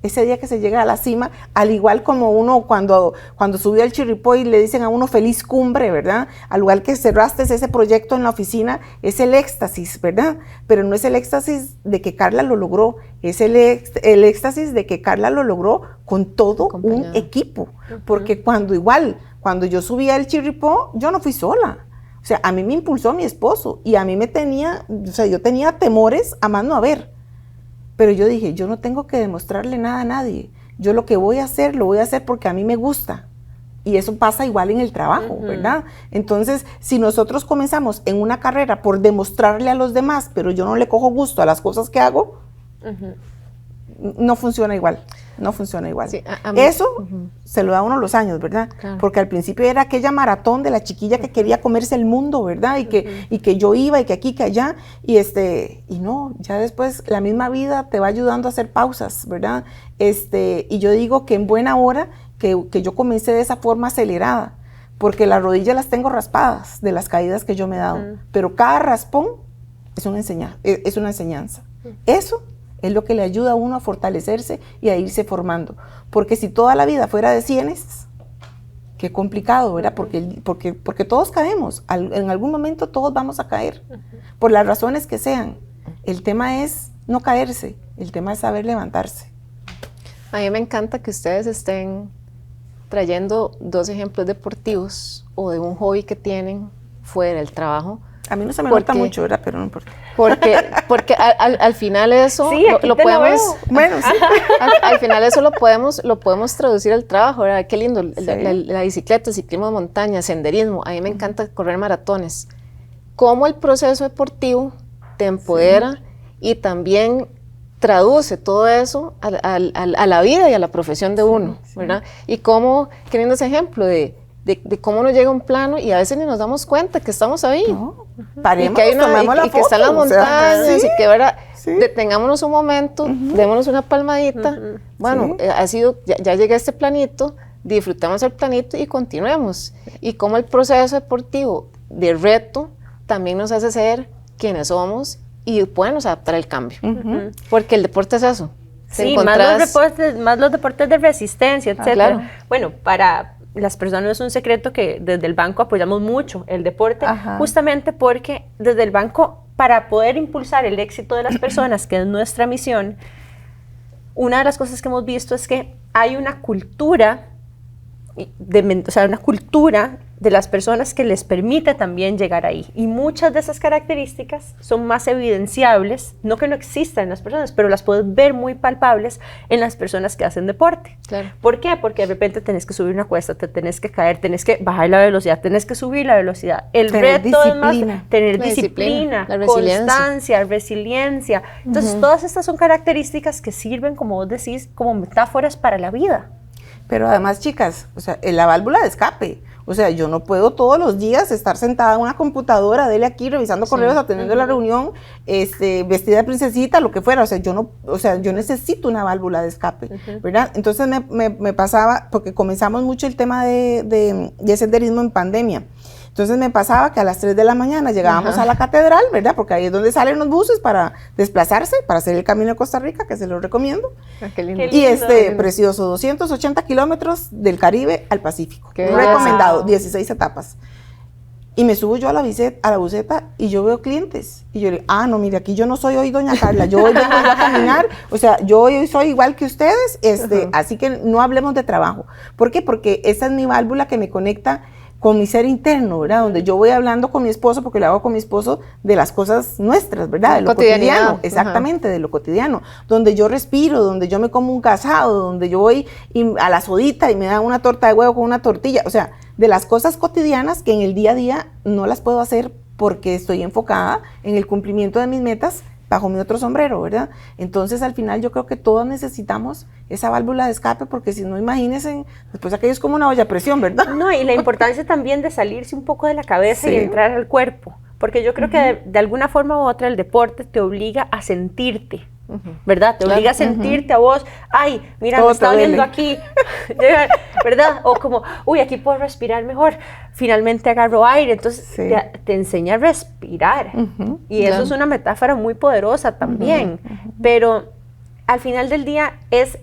ese día que se llega a la cima, al igual como uno cuando subió al Chirripó y le dicen a uno feliz cumbre, ¿verdad? Al igual que cerraste ese proyecto en la oficina, es el éxtasis, ¿verdad? Pero no es el éxtasis de que Carla lo logró, es el éxtasis de que Carla lo logró con todo un equipo, porque cuando yo subí al Chirripó, yo no fui sola. O sea, a mí me impulsó mi esposo y a mí yo tenía temores a más no haber. Pero yo dije, yo no tengo que demostrarle nada a nadie. Yo lo que voy a hacer, lo voy a hacer porque a mí me gusta. Y eso pasa igual en el trabajo, ¿verdad? Entonces, si nosotros comenzamos en una carrera por demostrarle a los demás, pero yo no le cojo gusto a las cosas que hago, no funciona igual. No funciona igual. Sí, eso se lo da a uno los años, ¿verdad? Claro. Porque al principio era aquella maratón de la chiquilla que quería comerse el mundo, ¿verdad? Y que yo iba y que aquí, que allá, y no, ya después la misma vida te va ayudando a hacer pausas, ¿verdad? Y yo digo que en buena hora que yo comencé de esa forma acelerada, porque las rodillas las tengo raspadas de las caídas que yo me he dado, pero cada raspón es una enseñanza. Eso es lo que le ayuda a uno a fortalecerse y a irse formando. Porque si toda la vida fuera de cienes, qué complicado, ¿verdad? Porque todos caemos. En algún momento todos vamos a caer, por las razones que sean. El tema es no caerse, el tema es saber levantarse. A mí me encanta que ustedes estén trayendo 2 ejemplos deportivos o de un hobby que tienen fuera del trabajo. A mí no se me nota mucho, ¿verdad? Pero no importa. Porque al final eso sí, lo podemos... Bueno, sí. Al final eso lo podemos traducir al trabajo, ¿verdad? Qué lindo, sí. la bicicleta, el ciclismo de montaña, senderismo. A mí me encanta correr maratones. Cómo el proceso deportivo te empodera y también traduce todo eso a la vida y a la profesión de uno, ¿verdad? Y cómo, qué lindo ese ejemplo de cómo nos llega un plano y a veces ni nos damos cuenta que estamos ahí. No, paremos, y que están las montañas, y que ¿verdad? Detengámonos un momento, démonos una palmadita. Bueno, ya llegué a este planito, disfrutamos el planito y continuemos. Y cómo el proceso deportivo de reto también nos hace ser quienes somos y podemos adaptar el cambio. Porque el deporte es eso. Sí, más los deportes de resistencia, etc. Claro. Bueno, para las personas es un secreto que desde el banco apoyamos mucho el deporte, justamente porque desde el banco, para poder impulsar el éxito de las personas, que es nuestra misión, una de las cosas que hemos visto es que hay una cultura, una cultura de las personas que les permite también llegar ahí. Y muchas de esas características son más evidenciables, no que no existan en las personas, pero las puedes ver muy palpables en las personas que hacen deporte. Claro. ¿Por qué? Porque de repente tenés que subir una cuesta, te tenés que caer, tenés que bajar la velocidad, tenés que subir la velocidad. El reto es más tener disciplina, constancia, resiliencia. Entonces, todas estas son características que sirven, como vos decís, como metáforas para la vida. Pero además, chicas, la válvula de escape. O sea, yo no puedo todos los días estar sentada en una computadora, dele aquí, revisando correos, atendiendo la reunión, vestida de princesita, lo que fuera. Yo necesito una válvula de escape, ¿verdad? Entonces me pasaba, porque comenzamos mucho el tema de senderismo en pandemia. Entonces me pasaba que a las 3 de la mañana llegábamos a la catedral, ¿verdad? Porque ahí es donde salen los buses para desplazarse, para hacer el Camino de Costa Rica, que se lo recomiendo. Qué lindo. Y precioso, 280 kilómetros del Caribe al Pacífico. Recomendado, 16 etapas. Y me subo yo a la buseta y yo veo clientes. Y yo le digo, no, mire, aquí yo no soy hoy doña Carla, yo hoy vengo a caminar, yo hoy soy igual que ustedes, así que no hablemos de trabajo. ¿Por qué? Porque esa es mi válvula que me conecta con mi ser interno, ¿verdad? Donde yo voy hablando con mi esposo, porque lo hago con mi esposo, de las cosas nuestras, ¿verdad? De lo cotidiano, exactamente, de lo cotidiano. Donde yo respiro, donde yo me como un casado, donde yo voy a la sodita y me dan una torta de huevo con una tortilla. O sea, de las cosas cotidianas que en el día a día no las puedo hacer porque estoy enfocada en el cumplimiento de mis metas bajo mi otro sombrero, ¿verdad? Entonces, al final, yo creo que todos necesitamos esa válvula de escape, porque si no, imagínense, después aquello es como una olla a presión, ¿verdad? No, y la importancia también de salirse un poco de la cabeza y entrar al cuerpo, porque yo creo que de alguna forma u otra el deporte te obliga a sentirte, ¿verdad? Te obliga a sentirte a vos, ay, mira, me está doliendo aquí, ¿verdad? O como, uy, aquí puedo respirar mejor, finalmente agarro aire, entonces te enseña a respirar, y eso es una metáfora muy poderosa también, pero al final del día es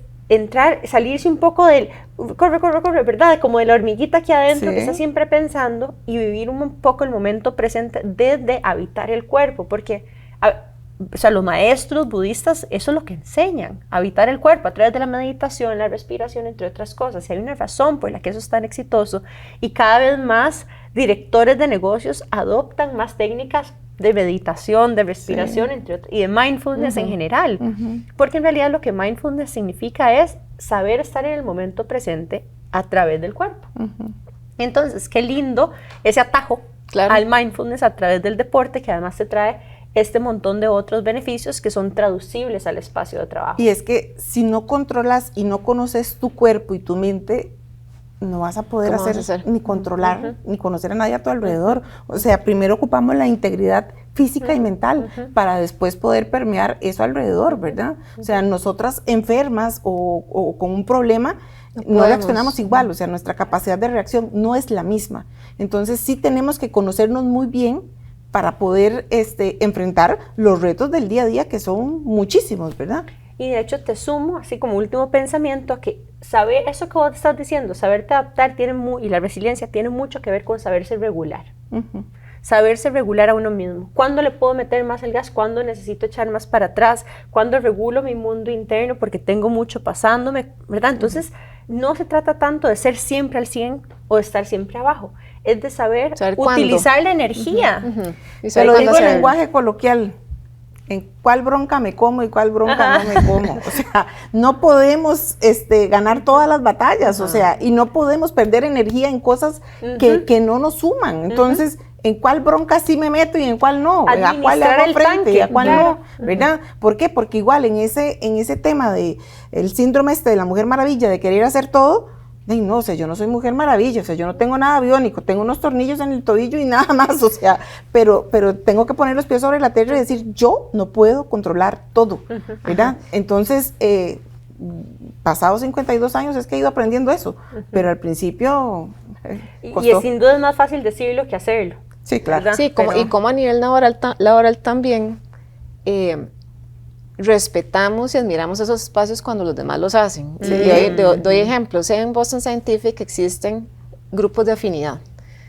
salirse un poco del corre, ¿verdad? Como de la hormiguita aquí adentro Sí. que está siempre pensando y vivir un poco el momento presente desde habitar el cuerpo, porque o sea, los maestros budistas eso es lo que enseñan, habitar el cuerpo a través de la meditación, la respiración, entre otras cosas. Y hay una razón por la que eso es tan exitoso y cada vez más directores de negocios adoptan más técnicas de meditación, de respiración, entre otras, y de mindfulness en general, porque en realidad lo que mindfulness significa es saber estar en el momento presente a través del cuerpo. Entonces, qué lindo ese atajo al mindfulness a través del deporte, que además te trae este montón de otros beneficios que son traducibles al espacio de trabajo. Y es que si no controlas y no conoces tu cuerpo y tu mente, no vas a poder hacer ni controlar, ni conocer a nadie a tu alrededor. O sea, primero ocupamos la integridad física y mental para después poder permear eso alrededor, ¿verdad? O sea, nosotras enfermas o con un problema, no reaccionamos igual, o sea, nuestra capacidad de reacción no es la misma. Entonces sí tenemos que conocernos muy bien para poder enfrentar los retos del día a día, que son muchísimos, ¿verdad? Y de hecho te sumo, así como último pensamiento, a que saber, eso que vos estás diciendo, saberte adaptar y la resiliencia tiene mucho que ver con saberse regular. Saberse regular a uno mismo. ¿Cuándo le puedo meter más el gas? ¿Cuándo necesito echar más para atrás? ¿Cuándo regulo mi mundo interno porque tengo mucho pasándome? ¿Verdad? Entonces, no se trata tanto de ser siempre al 100 o de estar siempre abajo. Es de saber utilizar la energía. Se lo digo en lenguaje coloquial. ¿En cuál bronca me como y cuál bronca no me como? O sea, no podemos ganar todas las batallas, o sea, y no podemos perder energía en cosas que no nos suman. Entonces, ¿en cuál bronca sí me meto y en cuál no? ¿A cuál le hago frente y a cuál no? ¿Verdad? ¿Por qué? Porque igual en ese tema de el síndrome de la Mujer Maravilla, de querer hacer todo, no, o sea, yo no soy Mujer Maravilla, o sea, yo no tengo nada biónico, tengo unos tornillos en el tobillo y nada más, o sea, pero tengo que poner los pies sobre la tierra y decir, yo no puedo controlar todo, ¿verdad? Entonces, pasados 52 años es que he ido aprendiendo eso, pero al principio costó. Y sin duda es más fácil decirlo que hacerlo. Sí, claro. ¿Verdad? Sí, y como a nivel laboral también, respetamos y admiramos esos espacios cuando los demás los hacen. Sí. Doy ejemplos. En Boston Scientific existen grupos de afinidad.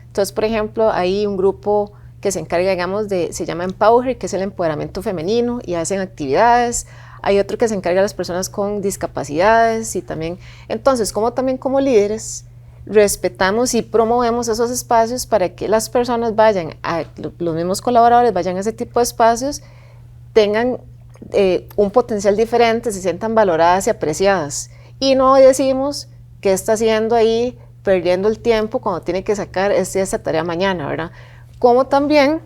Entonces, por ejemplo, hay un grupo que se encarga, digamos, se llama Empower, que es el empoderamiento femenino, y hacen actividades. Hay otro que se encarga de las personas con discapacidades y también. Entonces, también como líderes, respetamos y promovemos esos espacios para que las personas vayan, los mismos colaboradores vayan a ese tipo de espacios, tengan un potencial diferente, se sientan valoradas y apreciadas. Y no decimos qué está haciendo ahí, perdiendo el tiempo cuando tiene que sacar esa tarea mañana, ¿verdad? Como también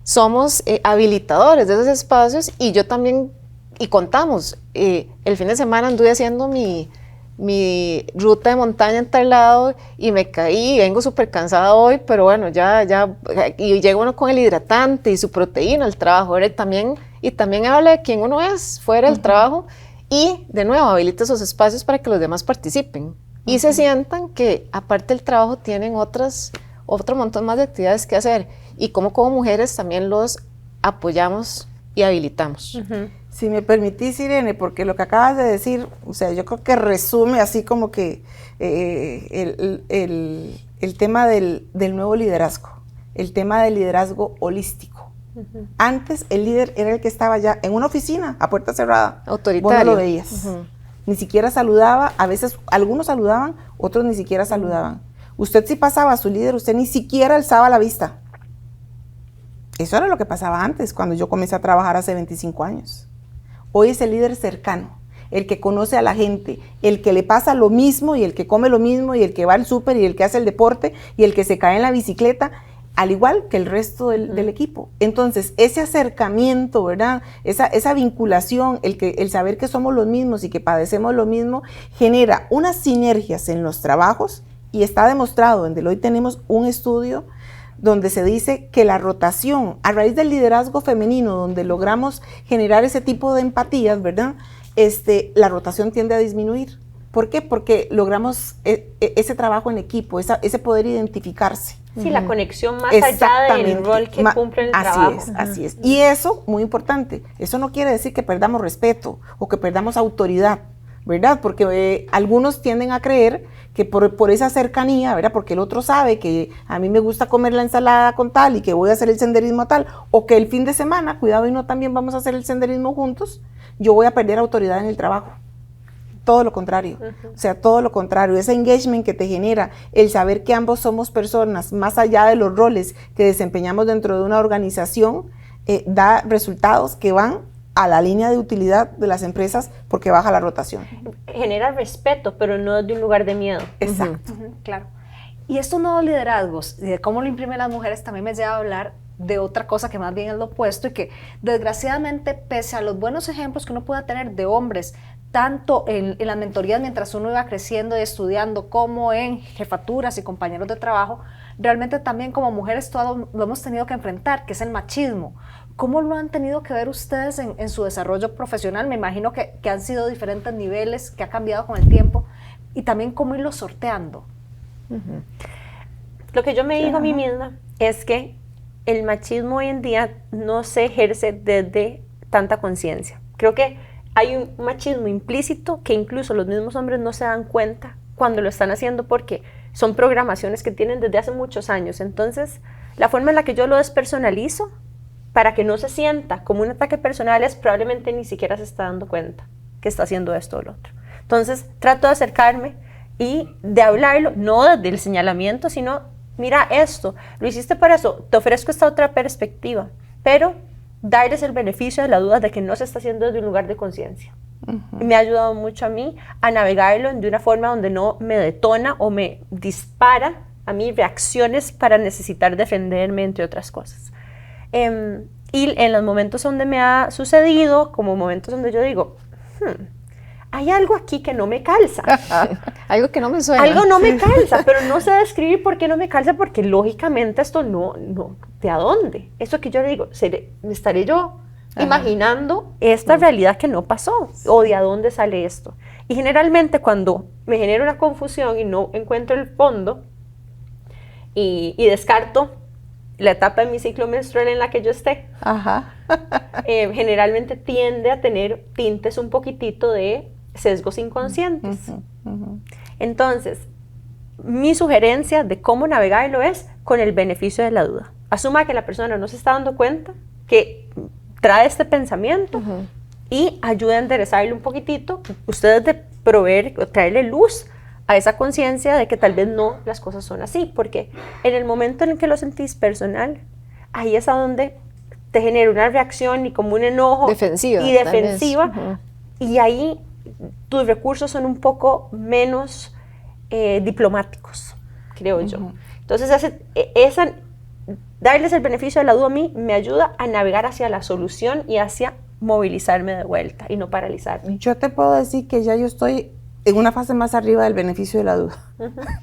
somos habilitadores de esos espacios, y yo también, y contamos, el fin de semana anduve haciendo mi ruta de montaña en tal lado y me caí, vengo súper cansada hoy, pero bueno, y llega uno con el hidratante y su proteína al trabajo, ¿verdad? Y también habla de quién uno es fuera del trabajo, y de nuevo habilita esos espacios para que los demás participen y se sientan que aparte del trabajo tienen otro montón más de actividades que hacer, y como mujeres también los apoyamos y habilitamos. Si me permitís, Irene, porque lo que acabas de decir, o sea, yo creo que resume así como que el tema del nuevo liderazgo, el tema del liderazgo holístico. Antes el líder era el que estaba ya en una oficina a puerta cerrada. Autoritario. Vos no lo veías. Ni siquiera saludaba, a veces algunos saludaban, otros ni siquiera saludaban. Usted si pasaba a su líder, usted ni siquiera alzaba la vista. Eso era lo que pasaba antes, cuando yo comencé a trabajar hace 25 años. Hoy es el líder cercano, el que conoce a la gente, el que le pasa lo mismo y el que come lo mismo y el que va al súper y el que hace el deporte y el que se cae en la bicicleta, al igual que el resto del equipo. Entonces, ese acercamiento, ¿verdad? Esa vinculación, el saber que somos los mismos y que padecemos lo mismo, genera unas sinergias en los trabajos, y está demostrado, en Deloitte tenemos un estudio donde se dice que la rotación, a raíz del liderazgo femenino, donde logramos generar ese tipo de empatías, ¿verdad? La rotación tiende a disminuir. ¿Por qué? Porque logramos ese trabajo en equipo, ese poder identificarse. Sí, la conexión más allá del rol que cumple en el trabajo. Así es. Y eso, muy importante, eso no quiere decir que perdamos respeto o que perdamos autoridad. ¿verdad? Porque algunos tienden a creer que por esa cercanía, ¿verdad? Porque el otro sabe que a mí me gusta comer la ensalada con tal y que voy a hacer el senderismo tal, o que el fin de semana, cuidado y no también vamos a hacer el senderismo juntos, yo voy a perder autoridad en el trabajo. Todo lo contrario, o sea, todo lo contrario, ese engagement que te genera, el saber que ambos somos personas, más allá de los roles que desempeñamos dentro de una organización, da resultados que van a la línea de utilidad de las empresas porque baja la rotación. Genera respeto, pero no de un lugar de miedo. Exacto. Claro. Y estos nuevos liderazgos, y de cómo lo imprimen las mujeres, también me lleva a hablar de otra cosa que más bien es lo opuesto y que desgraciadamente, pese a los buenos ejemplos que uno pueda tener de hombres, tanto en las mentorías mientras uno iba creciendo y estudiando, como en jefaturas y compañeros de trabajo, realmente también como mujeres todo lo hemos tenido que enfrentar, que es el machismo. ¿Cómo lo han tenido que ver ustedes en su desarrollo profesional? Me imagino que han sido diferentes niveles, que ha cambiado con el tiempo, y también cómo irlo sorteando. Lo que yo me digo a mí misma es que el machismo hoy en día no se ejerce desde tanta conciencia. Creo que hay un machismo implícito que incluso los mismos hombres no se dan cuenta cuando lo están haciendo porque son programaciones que tienen desde hace muchos años. Entonces, la forma en la que yo lo despersonalizo para que no se sienta como un ataque personal es probablemente ni siquiera se está dando cuenta que está haciendo esto o lo otro. Entonces, trato de acercarme y de hablarlo, no desde el señalamiento, sino, mira esto, lo hiciste para eso, te ofrezco esta otra perspectiva, pero darles el beneficio de la duda de que no se está haciendo desde un lugar de conciencia. Me ha ayudado mucho a mí a navegarlo de una forma donde no me detona o me dispara a mí reacciones para necesitar defenderme, entre otras cosas. Y en los momentos donde me ha sucedido, como momentos donde yo digo, hay algo aquí que no me calza. Algo que no me suena. Algo no me calza, pero no sé describir por qué no me calza, porque lógicamente esto no, ¿de a dónde? Eso que yo le digo, ¿me estaré yo imaginando esta realidad que no pasó? ¿O de a dónde sale esto? Y generalmente cuando me genera una confusión y no encuentro el fondo y descarto la etapa de mi ciclo menstrual en la que yo esté, generalmente tiende a tener tintes un poquitito de sesgos inconscientes. Entonces, mi sugerencia de cómo navegarlo es con el beneficio de la duda. Asuma que la persona no se está dando cuenta que trae este pensamiento y ayude a enderezarle un poquitito. Ustedes de proveer o traerle luz a esa conciencia de que tal vez no las cosas son así, porque en el momento en el que lo sentís personal, ahí es a donde te genera una reacción y como un enojo defensiva, y ahí tus recursos son un poco menos diplomáticos, creo yo. Entonces darles el beneficio de la duda a mí me ayuda a navegar hacia la solución y hacia movilizarme de vuelta y no paralizarme. Yo te puedo decir que ya yo estoy en una fase más arriba del beneficio de la duda,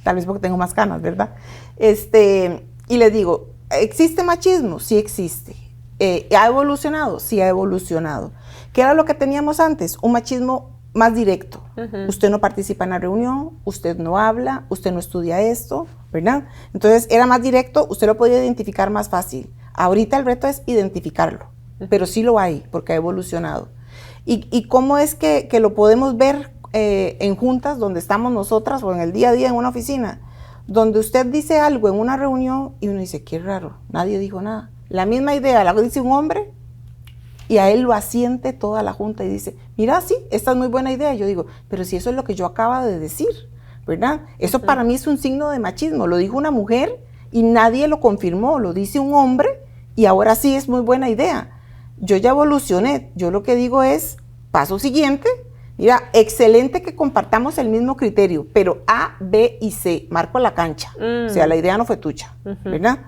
tal vez porque tengo más ganas, ¿verdad? Y les digo, ¿existe machismo? Sí existe. ¿Ha evolucionado? Sí ha evolucionado. ¿Qué era lo que teníamos antes? Un machismo más directo. Usted no participa en la reunión, usted no habla, usted no estudia esto, ¿verdad? Entonces era más directo, usted lo podía identificar más fácil. Ahorita el reto es identificarlo, pero sí lo hay, porque ha evolucionado. ¿Y cómo es que lo podemos ver en juntas donde estamos nosotras o en el día a día en una oficina? Donde usted dice algo en una reunión y uno dice, qué raro, nadie dijo nada. La misma idea la dice un hombre y a él lo asiente toda la junta y dice, mira, sí, esta es muy buena idea. Y yo digo, pero si eso es lo que yo acabo de decir, ¿verdad? Eso para mí es un signo de machismo. Lo dijo una mujer y nadie lo confirmó, lo dice un hombre y ahora sí es muy buena idea. Yo ya evolucioné, yo lo que digo es, paso siguiente, mira, excelente que compartamos el mismo criterio, pero A, B y C, marco la cancha. O sea, la idea no fue tuya, ¿verdad?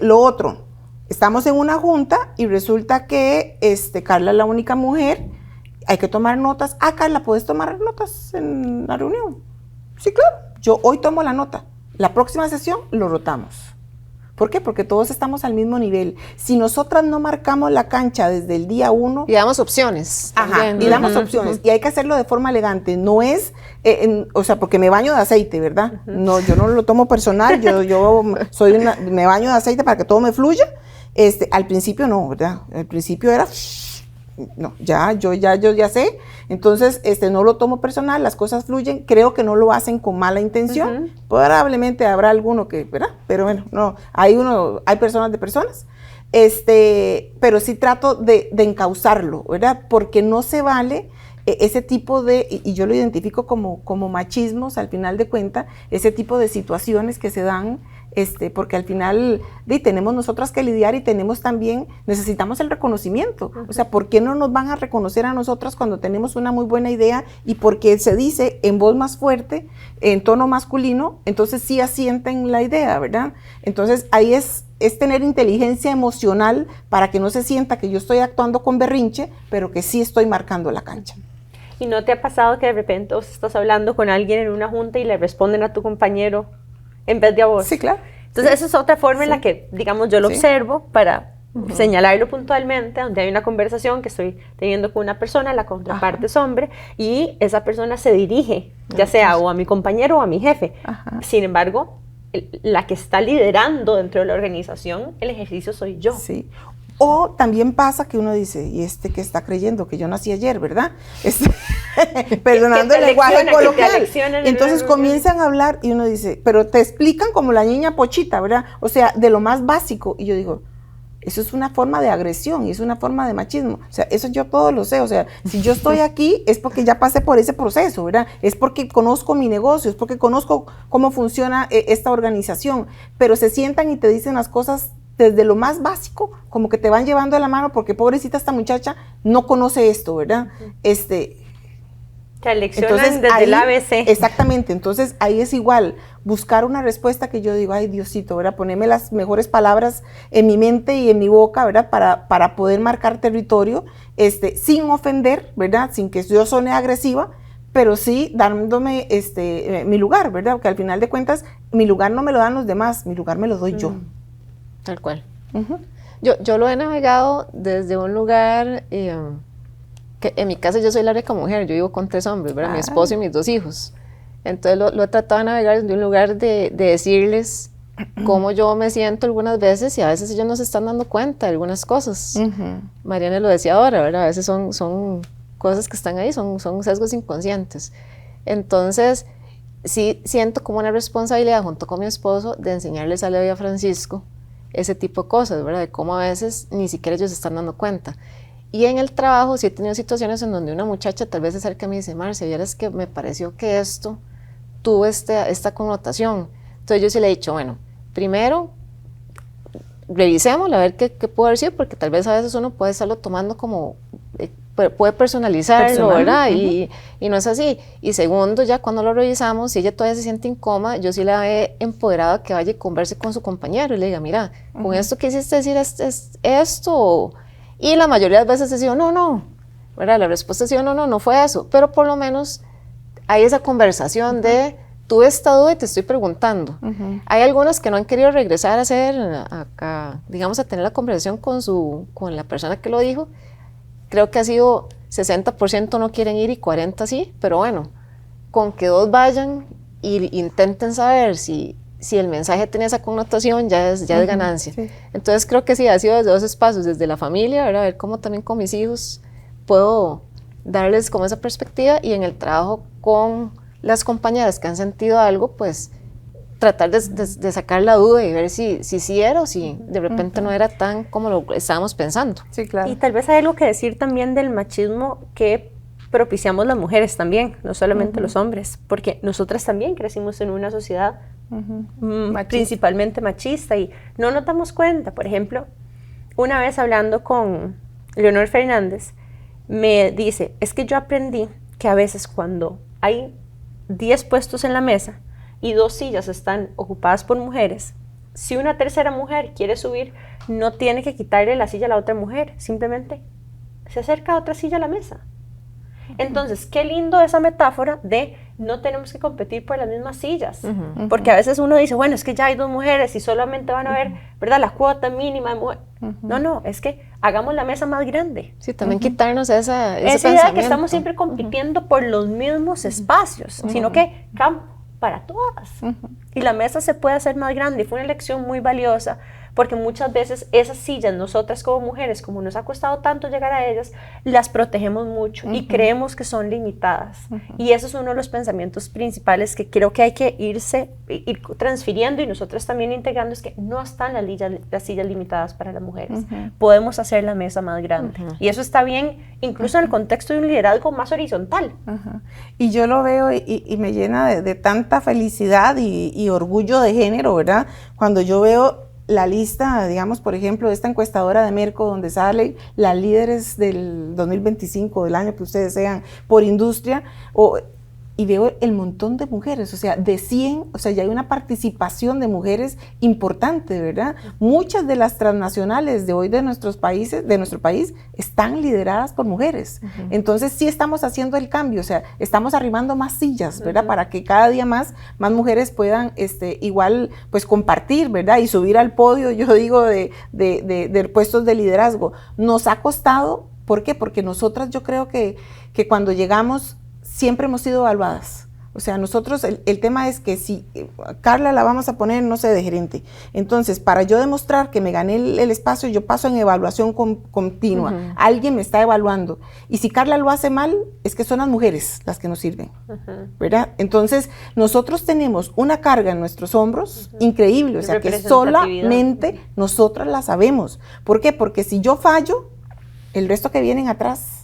Lo otro, estamos en una junta y resulta que Carla es la única mujer, hay que tomar notas. Ah, Carla, ¿puedes tomar notas en la reunión? Sí, claro, yo hoy tomo la nota. La próxima sesión lo rotamos. ¿Por qué? Porque todos estamos al mismo nivel. Si nosotras no marcamos la cancha desde el día 1... Y damos opciones. Y damos opciones. Y hay que hacerlo de forma elegante. No es, o sea, porque me baño de aceite, ¿verdad? No, yo no lo tomo personal. Yo me baño de aceite para que todo me fluya. Al principio no, ¿verdad? Al principio era no, yo ya sé, entonces no lo tomo personal, las cosas fluyen, creo que no lo hacen con mala intención, probablemente habrá alguno que, ¿verdad? Pero bueno, no, hay personas de personas, pero sí trato de encauzarlo, ¿verdad? Porque no se vale ese tipo de, y yo lo identifico como machismos al final de cuentas, ese tipo de situaciones que se dan, porque al final tenemos nosotras que lidiar y tenemos también, necesitamos el reconocimiento. O sea, ¿por qué no nos van a reconocer a nosotras cuando tenemos una muy buena idea y porque se dice en voz más fuerte, en tono masculino, entonces sí asienten la idea, ¿verdad? Entonces ahí es tener inteligencia emocional para que no se sienta que yo estoy actuando con berrinche, pero que sí estoy marcando la cancha. ¿Y no te ha pasado que de repente vos estás hablando con alguien en una junta y le responden a tu compañero en vez de a vos? Sí, claro. Entonces, sí. esa es otra forma en la que, digamos, yo lo observo para señalarlo puntualmente, donde hay una conversación que estoy teniendo con una persona, la contraparte es hombre, y esa persona se dirige, ya sea o a mi compañero o a mi jefe. Sin embargo, la que está liderando dentro de la organización, el ejercicio soy yo. Sí. O también pasa que uno dice, ¿y que está creyendo? Que yo nací ayer, ¿verdad? Perdonando el lenguaje coloquial. Entonces comienzan a hablar y uno dice, pero te explican como la niña pochita, ¿verdad? O sea, de lo más básico. Y yo digo, eso es una forma de agresión y es una forma de machismo. O sea, eso yo todo lo sé. O sea, si yo estoy aquí es porque ya pasé por ese proceso, ¿verdad? Es porque conozco mi negocio, es porque conozco cómo funciona esta organización. Pero se sientan y te dicen las cosas desde lo más básico, como que te van llevando de la mano, porque pobrecita esta muchacha no conoce esto, ¿verdad? Te leccionan desde el ABC. Exactamente, entonces ahí es igual, buscar una respuesta que yo digo, ay Diosito, ¿verdad? Ponerme las mejores palabras en mi mente y en mi boca, ¿verdad? Para poder marcar territorio, sin ofender, ¿verdad? Sin que yo suene agresiva, pero sí dándome mi lugar, ¿verdad? Porque al final de cuentas, mi lugar no me lo dan los demás, mi lugar me lo doy yo. Tal cual. Yo lo he navegado desde un lugar, que en mi casa yo soy la única mujer, yo vivo con 3 hombres, ¿verdad? Mi esposo y mis 2 hijos. Entonces lo he tratado de navegar desde un lugar de decirles cómo yo me siento algunas veces y a veces ellos no se están dando cuenta de algunas cosas. Mariana lo decía ahora, ¿verdad? A veces son cosas que están ahí, son sesgos inconscientes. Entonces, sí siento como una responsabilidad junto con mi esposo de enseñarles a Leo y a Francisco ese tipo de cosas, ¿verdad? De cómo a veces ni siquiera ellos se están dando cuenta. Y en el trabajo sí he tenido situaciones en donde una muchacha tal vez se acerca a mí y dice, Marcia, vieras que me pareció que esto tuvo esta connotación. Entonces yo sí le he dicho, bueno, primero revisémoslo a ver qué puede haber sido, porque tal vez a veces uno puede estarlo tomando como, puede personalizarlo, ¿verdad? Y no es así. Y segundo, ya cuando lo revisamos, si ella todavía se siente incómoda, yo sí la he empoderado a que vaya y converse con su compañero y le diga, mira, con esto quisiste decir esto. Y la mayoría de veces he sido, no, ¿verdad? La respuesta ha sido, no fue eso. Pero por lo menos hay esa conversación de, tuve esta duda y te estoy preguntando. Hay algunas que no han querido regresar a hacer, digamos, a tener la conversación con la persona que lo dijo. Creo que ha sido 60% no quieren ir y 40% sí, pero bueno, con que 2 vayan y intenten saber si el mensaje tenía esa connotación, ya es ganancia. Sí. Entonces creo que sí, ha sido desde 2 espacios, desde la familia, ¿verdad? A ver cómo también con mis hijos puedo darles como esa perspectiva, y en el trabajo con las compañeras que han sentido algo, pues tratar de sacar la duda y ver si era o si de repente no era tan como lo estábamos pensando. Sí, claro. Y tal vez hay algo que decir también del machismo que propiciamos las mujeres también, no solamente los hombres, porque nosotras también crecimos en una sociedad principalmente machista y no nos damos cuenta. Por ejemplo, una vez hablando con Leonor Fernández, me dice, es que yo aprendí que a veces cuando hay 10 puestos en la mesa y 2 sillas están ocupadas por mujeres, si una tercera mujer quiere subir, no tiene que quitarle la silla a la otra mujer, simplemente se acerca a otra silla a la mesa. Entonces, qué lindo esa metáfora de no tenemos que competir por las mismas sillas, porque a veces uno dice, bueno, es que ya hay 2 mujeres y solamente van a ver, ¿verdad?, la cuota mínima de mujeres. No, es que hagamos la mesa más grande. Sí, también quitarnos esa idea de que estamos siempre compitiendo por los mismos espacios, sino que campo para todas. Y la mesa se puede hacer más grande. Y fue una lección muy valiosa, porque muchas veces esas sillas, nosotras como mujeres, como nos ha costado tanto llegar a ellas, las protegemos mucho y creemos que son limitadas. Y eso es uno de los pensamientos principales que creo que hay que ir transfiriendo y nosotros también integrando, es que no están las sillas limitadas para las mujeres. Podemos hacer la mesa más grande. Y eso está bien, incluso en el contexto de un liderazgo más horizontal. Y yo lo veo y me llena de tanta felicidad y orgullo de género, ¿verdad? Cuando yo veo la lista, digamos, por ejemplo, de esta encuestadora de Merco, donde salen las líderes del 2025, del año que ustedes sean, por industria, y veo el montón de mujeres, o sea, de 100, o sea, ya hay una participación de mujeres importante, ¿verdad? Muchas de las transnacionales de hoy de nuestros países, de nuestro país, están lideradas por mujeres. Entonces sí estamos haciendo el cambio, o sea, estamos arrimando más sillas, ¿verdad? Para que cada día más mujeres puedan igual pues compartir, ¿verdad? Y subir al podio, yo digo, de puestos de liderazgo. Nos ha costado, ¿por qué? Porque nosotras, yo creo que cuando llegamos siempre hemos sido evaluadas. O sea, nosotros, el tema es que si Carla la vamos a poner, no sé, de gerente. Entonces, para yo demostrar que me gané el espacio, yo paso en evaluación continua. Alguien me está evaluando. Y si Carla lo hace mal, es que son las mujeres las que nos sirven, ¿verdad? Entonces, nosotros tenemos una carga en nuestros hombros increíble. O sea, que solamente nosotras la sabemos. ¿Por qué? Porque si yo fallo, el resto que vienen atrás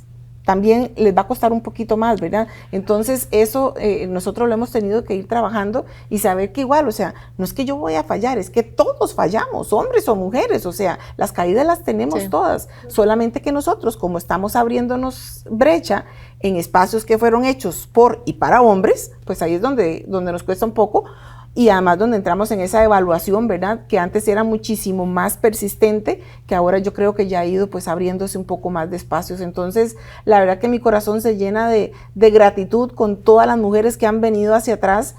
también les va a costar un poquito más, ¿verdad? Entonces eso nosotros lo hemos tenido que ir trabajando y saber que igual, o sea, no es que yo voy a fallar, es que todos fallamos, hombres o mujeres, o sea, las caídas las tenemos todas, solamente que nosotros, como estamos abriéndonos brecha en espacios que fueron hechos por y para hombres, pues ahí es donde nos cuesta un poco. Y además donde entramos en esa evaluación, ¿verdad? Que antes era muchísimo más persistente, que ahora yo creo que ya ha ido pues abriéndose un poco más de espacios. Entonces, la verdad que mi corazón se llena de gratitud con todas las mujeres que han venido hacia atrás,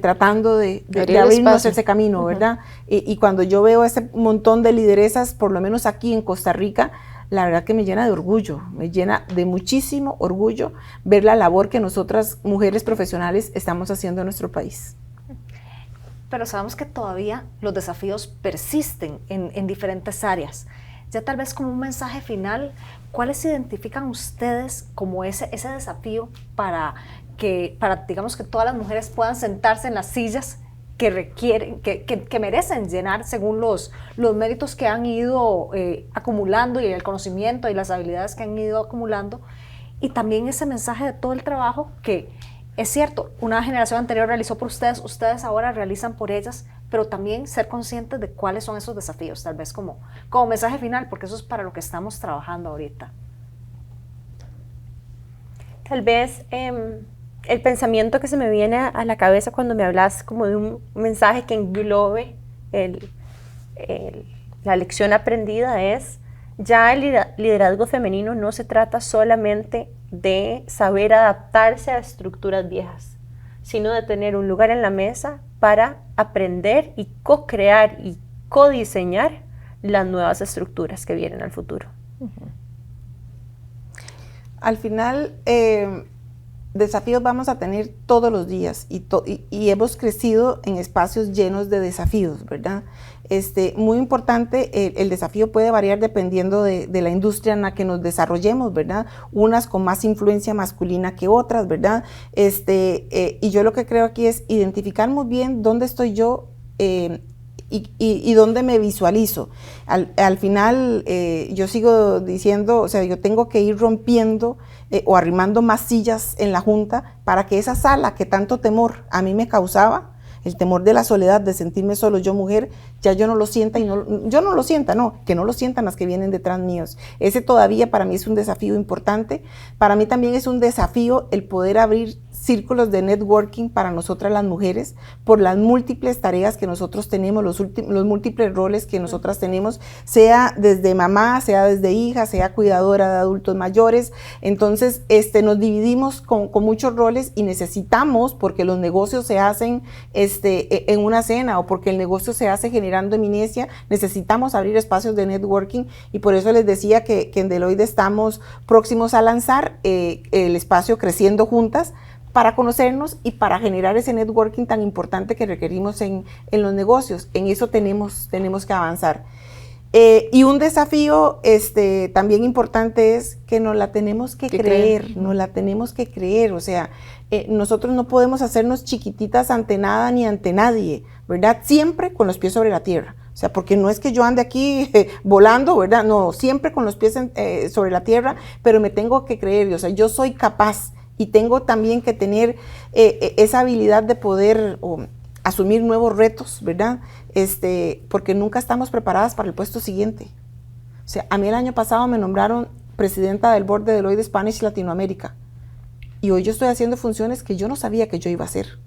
tratando de abrirnos ese camino, ¿verdad? Y cuando yo veo ese montón de lideresas, por lo menos aquí en Costa Rica, la verdad que me llena de orgullo, me llena de muchísimo orgullo ver la labor que nosotras, mujeres profesionales, estamos haciendo en nuestro país. Pero sabemos que todavía los desafíos persisten en diferentes áreas. Ya tal vez como un mensaje final, ¿cuáles identifican ustedes como ese desafío para digamos que todas las mujeres puedan sentarse en las sillas que requieren, que merecen llenar según los méritos que han ido acumulando y el conocimiento y las habilidades que han ido acumulando? Y también ese mensaje de todo el trabajo que es cierto, una generación anterior realizó por ustedes ahora realizan por ellas, pero también ser conscientes de cuáles son esos desafíos, tal vez como mensaje final, porque eso es para lo que estamos trabajando ahorita. Tal vez el pensamiento que se me viene a la cabeza cuando me hablas como de un mensaje que englobe la lección aprendida es, ya el liderazgo femenino no se trata solamente de saber adaptarse a estructuras viejas, sino de tener un lugar en la mesa para aprender y co-crear y co-diseñar las nuevas estructuras que vienen al futuro. Al final, desafíos vamos a tener todos los días y hemos crecido en espacios llenos de desafíos, ¿verdad? Muy importante, el desafío puede variar dependiendo de la industria en la que nos desarrollemos, ¿verdad? Unas con más influencia masculina que otras, ¿verdad? Y yo lo que creo aquí es identificar muy bien dónde estoy yo y dónde me visualizo. Al final, yo sigo diciendo, o sea, yo tengo que ir rompiendo o arrimando más sillas en la junta para que esa sala que tanto temor a mí me causaba, el temor de la soledad, de sentirme solo yo mujer, ya yo no lo sienta yo no lo sienta, no, que no lo sientan las que vienen detrás míos. Ese todavía para mí es un desafío importante. Para mí también es un desafío el poder abrir círculos de networking para nosotras las mujeres, por las múltiples tareas que nosotros tenemos, los múltiples roles que nosotras tenemos, sea desde mamá, sea desde hija, sea cuidadora de adultos mayores. Entonces, nos dividimos con muchos roles y necesitamos, porque los negocios se hacen en una cena o porque el negocio se hace generando eminencia, necesitamos abrir espacios de networking y por eso les decía que en Deloitte estamos próximos a lanzar el espacio Creciendo Juntas, para conocernos y para generar ese networking tan importante que requerimos en los negocios. En eso tenemos que avanzar. Y un desafío también importante es que nos la tenemos que creer, nos la tenemos que creer. O sea, nosotros no podemos hacernos chiquititas ante nada ni ante nadie, ¿verdad? Siempre con los pies sobre la tierra. O sea, porque no es que yo ande aquí volando, ¿verdad? No, siempre con los pies sobre la tierra, pero me tengo que creer. O sea, yo soy capaz y tengo también que tener esa habilidad de poder asumir nuevos retos, ¿verdad? Porque nunca estamos preparadas para el puesto siguiente. O sea, a mí el año pasado me nombraron presidenta del board de Deloitte Spanish Latinoamérica. Y hoy yo estoy haciendo funciones que yo no sabía que yo iba a hacer.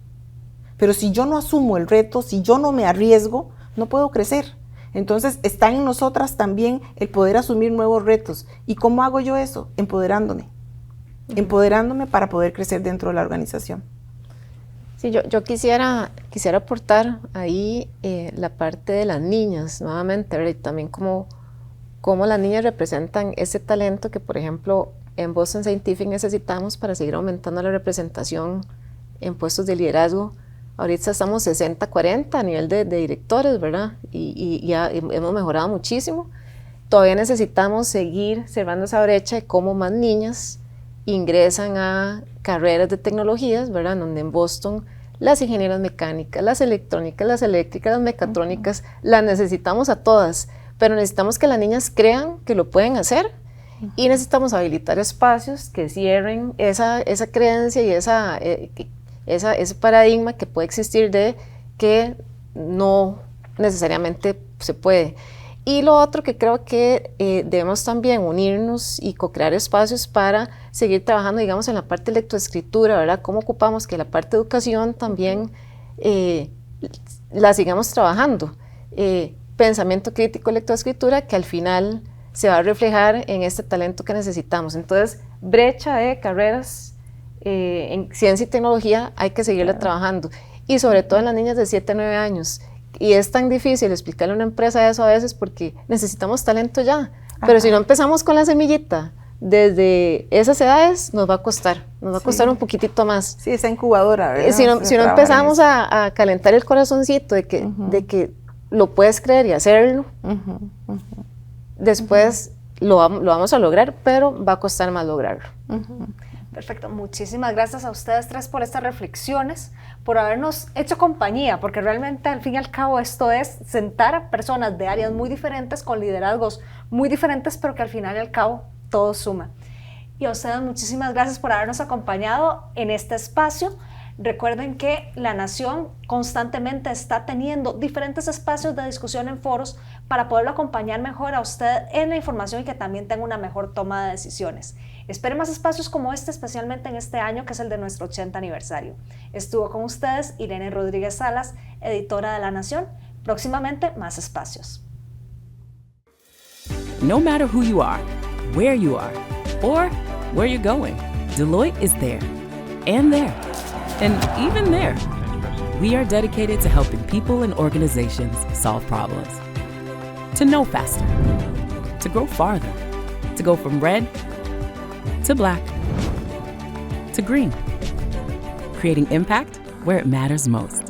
Pero si yo no asumo el reto, si yo no me arriesgo, no puedo crecer. Entonces está en nosotras también el poder asumir nuevos retos. ¿Y cómo hago yo eso? Empoderándome. Empoderándome para poder crecer dentro de la organización. Sí, yo quisiera aportar ahí la parte de las niñas, nuevamente, ¿verdad? Y también cómo las niñas representan ese talento que, por ejemplo, en Boston Scientific necesitamos para seguir aumentando la representación en puestos de liderazgo. Ahorita estamos 60-40 a nivel de directores, ¿verdad? Y ya hemos mejorado muchísimo. Todavía necesitamos seguir cerrando esa brecha de cómo más niñas ingresan a carreras de tecnologías, ¿verdad? Donde en Boston las ingenieras mecánicas, las electrónicas, las eléctricas, las mecatrónicas, las necesitamos a todas, pero necesitamos que las niñas crean que lo pueden hacer y necesitamos habilitar espacios que cierren esa creencia y ese paradigma que puede existir de que no necesariamente se puede. Y lo otro que creo que debemos también unirnos y co-crear espacios para seguir trabajando, digamos, en la parte de lectoescritura, ¿verdad? Cómo ocupamos que la parte de educación también la sigamos trabajando. Pensamiento crítico, lectoescritura, que al final se va a reflejar en este talento que necesitamos. Entonces, brecha de carreras en ciencia y tecnología hay que seguirla trabajando. Y sobre todo en las niñas de 7 a 9 años. Y es tan difícil explicarle a una empresa eso a veces porque necesitamos talento ya. Pero si no empezamos con la semillita desde esas edades, nos va a costar un poquitito más. Sí, esa incubadora, ¿verdad? Si no empezamos a calentar el corazoncito de que lo puedes creer y hacerlo, después lo vamos a lograr, pero va a costar más lograrlo. Perfecto, muchísimas gracias a ustedes tres por estas reflexiones, por habernos hecho compañía, porque realmente al fin y al cabo esto es sentar a personas de áreas muy diferentes, con liderazgos muy diferentes, pero que al final y al cabo todo suma. Y a ustedes muchísimas gracias por habernos acompañado en este espacio. Recuerden que La Nación constantemente está teniendo diferentes espacios de discusión en foros para poderlo acompañar mejor a usted en la información y que también tenga una mejor toma de decisiones. Esperen más espacios como este, especialmente en este año que es el de nuestro 80 aniversario. Estuvo con ustedes Irene Rodríguez Salas, editora de La Nación. Próximamente más espacios. No matter who you are, where you are, or where you're going, Deloitte is there. And there. And even there. We are dedicated to helping people and organizations solve problems. To know faster. To grow farther. To go from red to black to green. Creating impact where it matters most.